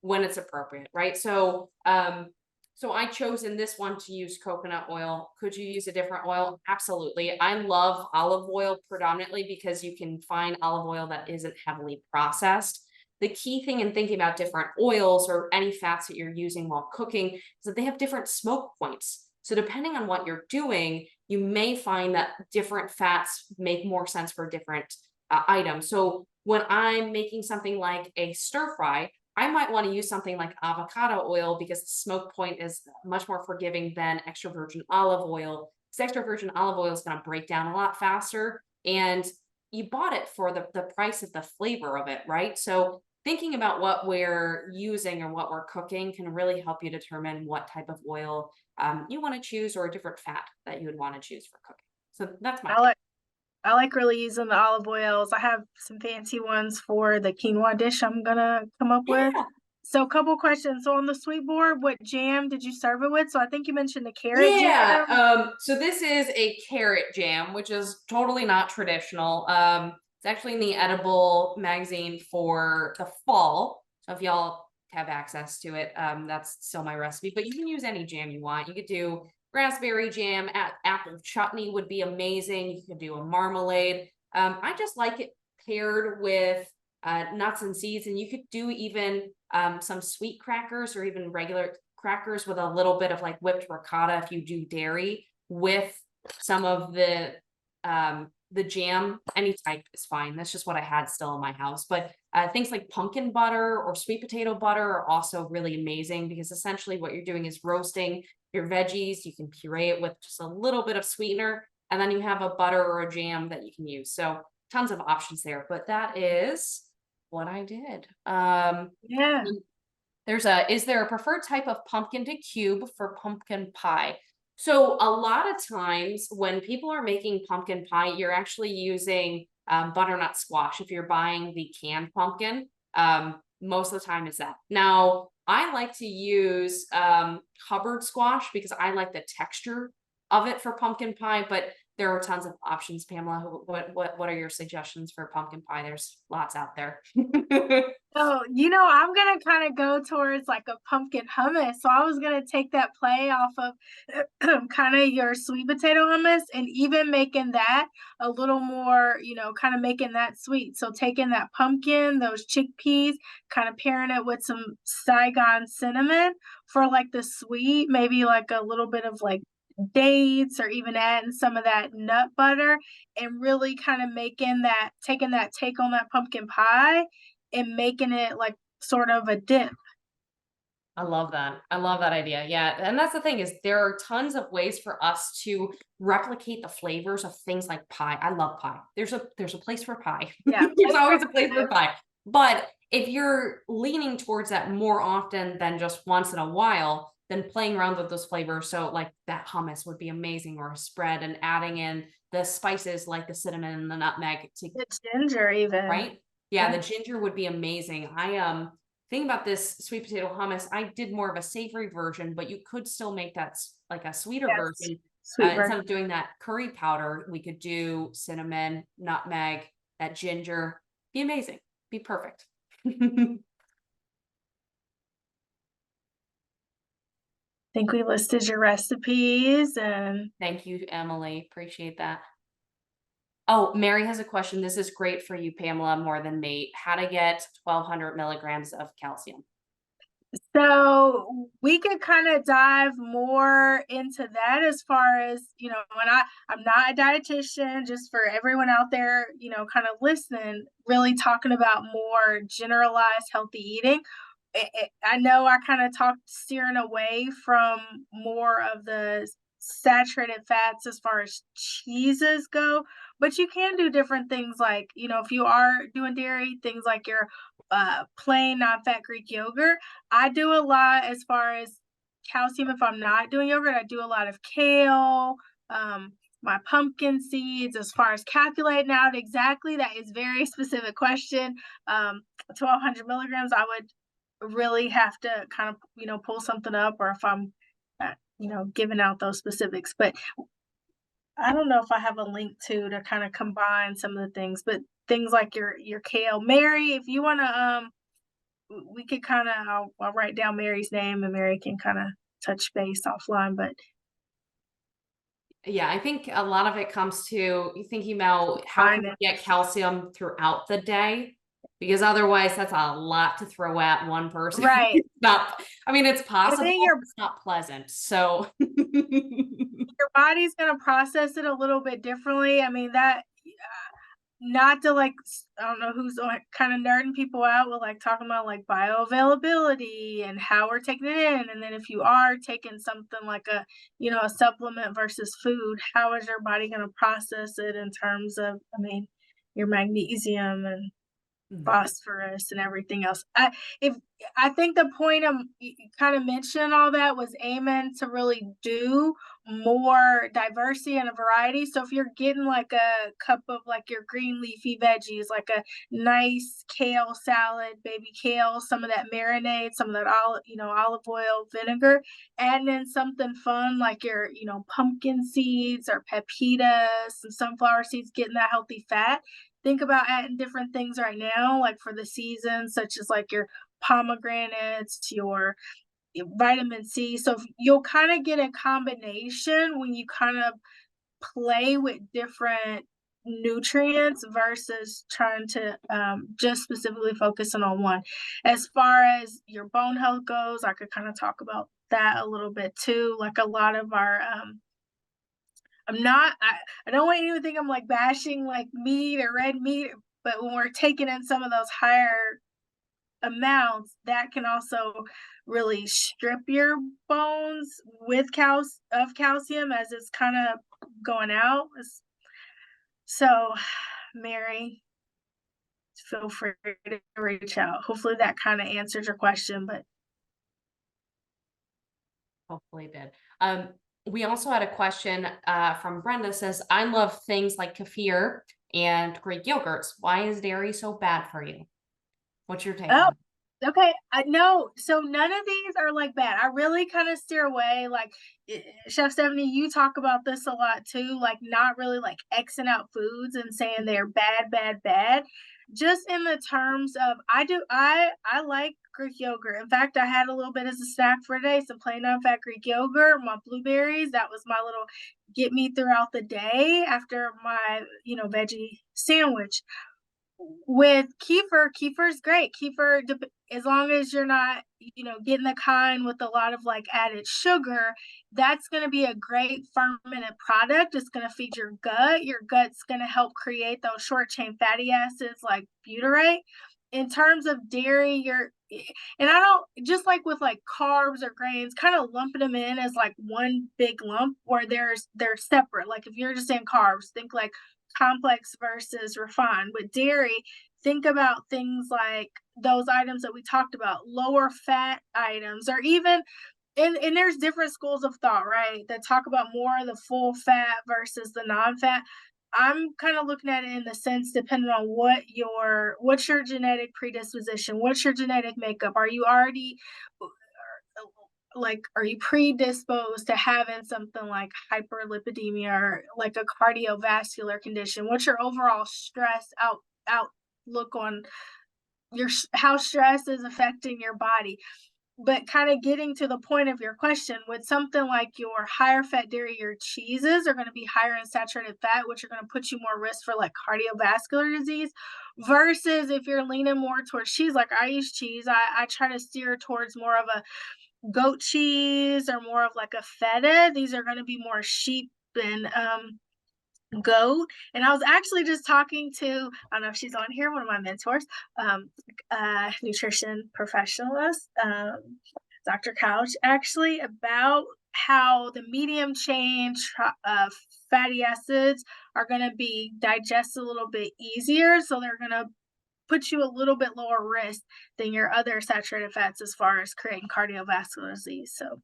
when it's appropriate, right? So so I chose in this one to use coconut oil. Could you use a different oil? Absolutely. I love olive oil predominantly because you can find olive oil that isn't heavily processed. The key thing in thinking about different oils or any fats that you're using while cooking is that they have different smoke points. So depending on what you're doing, you may find that different fats make more sense for different items. So when I'm making something like a stir fry, I might want to use something like avocado oil because the smoke point is much more forgiving than extra virgin olive oil. Because extra virgin olive oil is going to break down a lot faster. And you bought it for the price of the flavor of it, right? So thinking about what we're using or what we're cooking can really help you determine what type of oil you want to choose or a different fat that you would want to choose for cooking. So that's my I like really using the olive oils. I have some fancy ones for the quinoa dish I'm gonna come up with. So a couple questions. So on the sweet board, what jam did you serve it with? So I think you mentioned the carrot jam. So this is a carrot jam, which is totally not traditional. It's actually in the edible magazine for the fall. So if y'all have access to it, that's still my recipe. But you can use any jam you want. You could do raspberry jam, apple chutney would be amazing. You could do a marmalade. I just like it paired with nuts and seeds, and you could do even some sweet crackers or even regular crackers with a little bit of like whipped ricotta if you do dairy with some of the jam. Any type is fine. That's just what I had still in my house. But things like pumpkin butter or sweet potato butter are also really amazing because essentially what you're doing is roasting your veggies. You can puree it with just a little bit of sweetener, and then you have a butter or a jam that you can use. So tons of options there, but that is what I did. Yeah. Is there a preferred type of pumpkin to cube for pumpkin pie? So a lot of times when people are making pumpkin pie, you're actually using butternut squash. If you're buying the canned pumpkin, most of the time it's that. Now, I like to use Hubbard squash because I like the texture of it for pumpkin pie, but there are tons of options. Pamela, what are your suggestions for pumpkin pie? There's lots out there. Oh, I'm gonna kind of go towards like a pumpkin hummus. So I was gonna take that play off of kind of your sweet potato hummus and even making that a little more, kind of making that sweet. So taking that pumpkin, those chickpeas, kind of pairing it with some Saigon cinnamon for like the sweet, maybe like a little bit of like dates or even adding some of that nut butter and really kind of taking that take on that pumpkin pie and making it like sort of a dip. I love that. I love that idea. Yeah. And that's the thing is there are tons of ways for us to replicate the flavors of things like pie. I love pie. There's a place for pie. Yeah, There's place for always a place for pie. pie. But if you're leaning towards that more often than just once in a while, then playing around with those flavors. So like that hummus would be amazing, or a spread, and adding in the spices like the cinnamon and the nutmeg to, The ginger even. right? Yeah, the ginger would be amazing. Think about this sweet potato hummus. I did more of a savory version, but you could still make that like a sweeter Yes, version. sweet Instead version. of doing that curry powder, we could do cinnamon, nutmeg, that ginger. Be amazing. Be perfect. Think we listed your recipes and Thank you, Emily. Appreciate that. Oh, Mary has a question. This is great for you, Pamela, more than me. How to get 1,200 milligrams of calcium. so we could kind of dive more into that as far as, when I'm not a dietitian, just for everyone out there, kind of listening, really talking about more generalized healthy eating. I know I kind of talked steering away from more of the saturated fats as far as cheeses go, but you can do different things like, if you are doing dairy, things like your plain non-fat Greek yogurt. I do a lot as far as calcium. If I'm not doing yogurt, I do a lot of kale, my pumpkin seeds. As far as calculating out exactly, that is very specific question. 1,200 milligrams, I would really have to kind of, pull something up, or if I'm, giving out those specifics. But I don't know if I have a link to kind of combine some of the things, but things like your kale. Mary, if you want to, we could kind of, I'll write down Mary's name and Mary can kind of touch base offline. But Yeah, I think a lot of it comes to thinking about how can find we it. get calcium throughout the day, because otherwise that's a lot to throw at one person. Right. It's not, I mean, it's And possible, then but it's not pleasant. So your body's gonna process it a little bit differently. I mean, that not to like I don't know who's kind of nerding people out with like talking about like bioavailability and how we're taking it in, and then if you are taking something like a supplement versus food, how is your body going to process it in terms of, I mean, your magnesium and Mhm. phosphorus and everything else. I think the point of kind of mentioning all that was aiming to really do more diversity and a variety. So if you're getting like a cup of like your green leafy veggies, like a nice kale salad, baby kale, some of that marinade, some of that olive oil, vinegar, adding in something fun like your, pumpkin seeds or pepitas, some sunflower seeds, getting that healthy fat. Think about adding different things right now, like for the season, such as like your pomegranates, your vitamin C. So you'll kind of get a combination when you kind of play with different nutrients versus trying to just specifically focusing on one. As far as your bone health goes, I could kind of talk about that a little bit too. Like a lot of our I don't want you to think I'm like bashing like meat or red meat, but when we're taking in some of those higher amounts, that can also really strip your bones with calcium as it's kind of going out. So, Mary, feel free to reach out. Hopefully that kind of answers your question, but Hopefully it did. We also had a question from Brenda. Says, I love things like kefir and Greek yogurts. Why is dairy so bad for you? What's your take oh, on it? Okay, I know. So none of these are like bad. I really kind of steer away. Like Chef Stephanie, you talk about this a lot too. Like not really like Xing out foods and saying they're bad, bad, bad. Just in the terms of I like Greek yogurt. In fact, I had a little bit as a snack for today, some plain non-fat Greek yogurt, my blueberries. That was my little get me throughout the day after my, veggie sandwich. With kefir's great. Kefir, as long as you're not, getting the kind with a lot of like added sugar, that's going to be a great fermented product. It's going to feed your gut. Your gut's going to help create those short chain fatty acids like butyrate. In terms of dairy, and I don't, just like with like carbs or grains, kind of lumping them in as like one big lump where they're separate. Like if you're just saying carbs, think like complex versus refined. With dairy, think about things like those items that we talked about, lower fat items, or even and there's different schools of thought, right? That talk about more of the full fat versus the non-fat. I'm kind of looking at it in the sense depending on what's your genetic predisposition, what's your genetic makeup. Are you already like are you predisposed to having something like hyperlipidemia or like a cardiovascular condition? What's your overall stress outlook on how stress is affecting your body? But kind of getting to the point of your question, with something like your higher fat dairy, your cheeses are going to be higher in saturated fat, which are going to put you more risk for like cardiovascular disease. Versus if you're leaning more towards cheese, like I use cheese, I try to steer towards more of a goat cheese or more of like a feta. These are going to be more sheep and goat. And I was actually just talking to, I don't know if she's on here, one of my mentors, nutrition professionalist, Dr. Couch, actually, about how the medium chain fatty acids are going to be digested a little bit easier. So they're going to put you a little bit lower risk than your other saturated fats as far as creating cardiovascular disease. So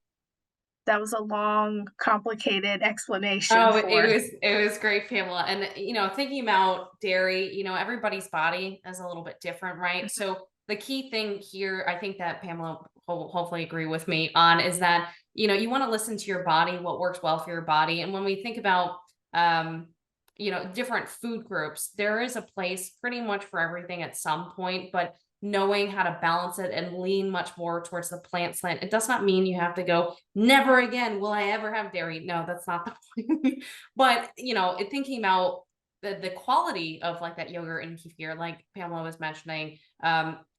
that was a long, complicated explanation Oh, for it was great, Pamela. And thinking about dairy, everybody's body is a little bit different, right? So the key thing here, I think that Pamela will hopefully agree with me on, is that you want to listen to your body, what works well for your body. And when we think about different food groups, there is a place pretty much for everything at some point, but knowing how to balance it and lean much more towards the plant slant. It does not mean you have to go, never again will I ever have dairy. No, that's not the point. But, thinking about the quality of like that yogurt and kefir, like Pamela was mentioning,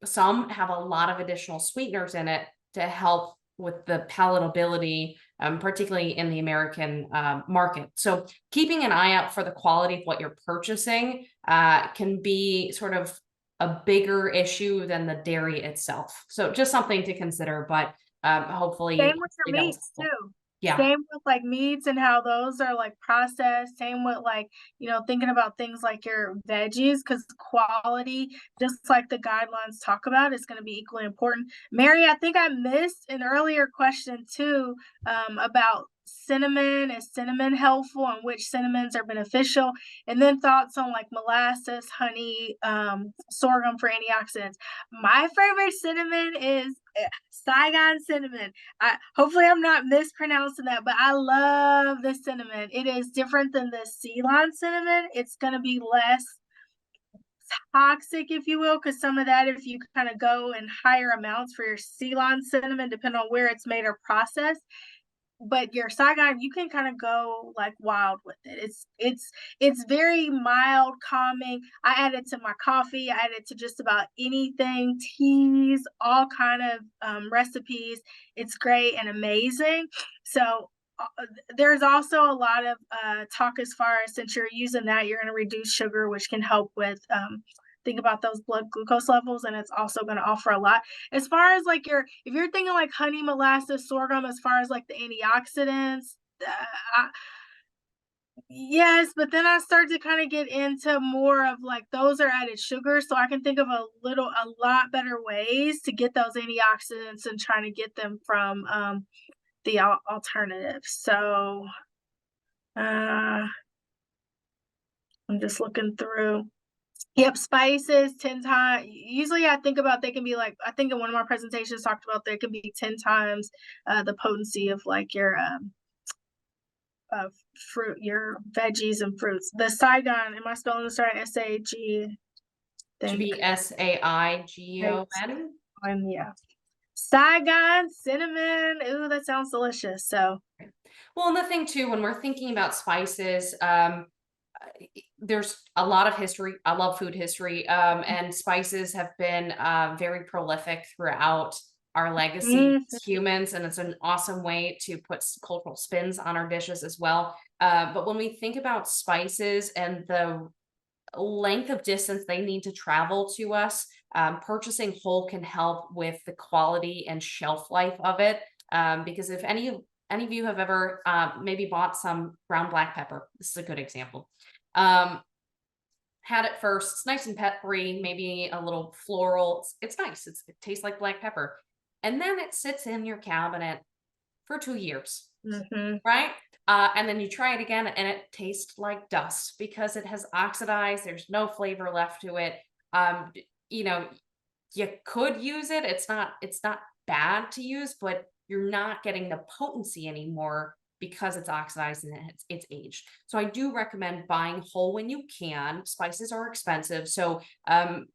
some have a lot of additional sweeteners in it to help with the palatability, particularly in the American market. So keeping an eye out for the quality of what you're purchasing can be sort of a bigger issue than the dairy itself. So just something to consider, but same hopefully with your that was meats helpful. too. Yeah. Same with like meats and how those are like processed. Same with like, thinking about things like your veggies, because quality, just like the guidelines talk about, is going to be equally important. Mary, I think I missed an earlier question too, about cinnamon. Is cinnamon helpful and which cinnamons are beneficial? And then thoughts on like molasses, honey, sorghum for antioxidants. My favorite cinnamon is Saigon cinnamon. Hopefully I'm not mispronouncing that, but I love the cinnamon. It is different than the Ceylon cinnamon. It's going to be less toxic, if you will, because some of that, if you kind of go in higher amounts for your Ceylon cinnamon, depending on where it's made or processed, but your Saigon, you can kind of go like wild with it. It's very mild, calming. I add it to my coffee. I add it to just about anything, teas, all kind of recipes. It's great and amazing. So there's also a lot of talk as far as, since you're using that, you're going to reduce sugar, which can help with think about those blood glucose levels, and it's also going to offer a lot as far as like if you're thinking like honey, molasses, sorghum, as far as like the antioxidants. Yes, but then I start to kind of get into more of like those are added sugar, so I can think of a lot better ways to get those antioxidants and trying to get them from the alternative. So I'm just looking through. Yep, spices 10 times. Usually I think about they can be like, I think in one of my presentations talked about they can be 10 times the potency of like your fruit, your veggies and fruits. The Saigon, am I spelling this right? S-A-G, Should think. be Saigon. Yeah. Saigon, cinnamon. Ooh, that sounds delicious. So, Well, and the thing too, when we're thinking about spices, there's a lot of history. I love food history, and spices have been very prolific throughout our legacy mhm. as humans, and it's an awesome way to put cultural spins on our dishes as well. But when we think about spices and the length of distance they need to travel to us, purchasing whole can help with the quality and shelf life of it. Because if any of you have ever maybe bought some ground black pepper, this is a good example. Um, had it first, it's nice and peppery, maybe a little floral. It's nice. It tastes like black pepper, and then it sits in your cabinet for 2 years, Mhm. right? And then you try it again and it tastes like dust because it has oxidized. There's no flavor left to it. You know, you could use it. It's not bad to use, but you're not getting the potency anymore because it's oxidized and it's aged. So I do recommend buying whole when you can. Spices are expensive. So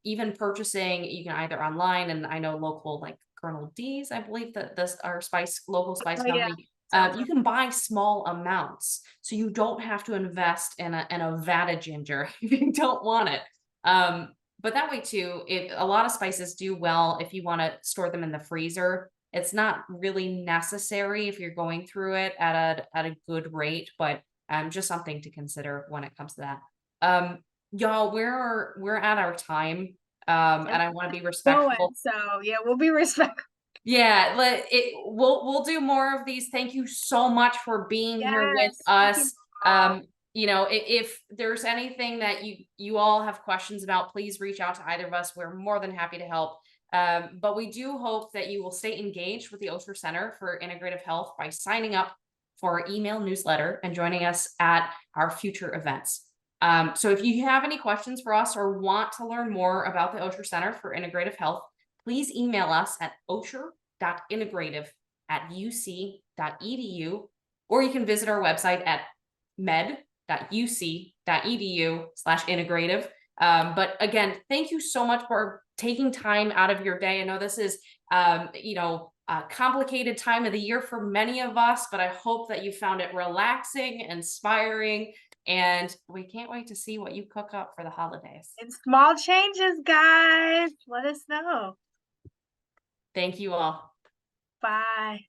even purchasing, you can either online, and I know local like Colonel D's, I believe that this our local spice Oh yeah. company. Sounds You can buy small amounts, so you don't have to invest in a vat of ginger if you don't want it. But that way too, a lot of spices do well if you want to store them in the freezer. It's not really necessary if you're going through it at a good rate, but just something to consider when it comes to that. Y'all, we're at our time, yep. and I want to be Going. respectful. So yeah, we'll be respectful. Yeah, we'll do more of these. Thank you so much for being here with Yes. Thank you us. all. If there's anything that you all have questions about, please reach out to either of us. We're more than happy to help. But we do hope that you will stay engaged with the Osher Center for Integrative Health by signing up for our email newsletter and joining us at our future events. So if you have any questions for us or want to learn more about the Osher Center for Integrative Health, please email us at osher.integrative@uc.edu, or you can visit our website at med.uc.edu/integrative. But again, thank you so much for taking time out of your day. I know this is, a complicated time of the year for many of us, but I hope that you found it relaxing, inspiring, and we can't wait to see what you cook up for the holidays. And small changes, guys. Let us know. Thank you all. Bye.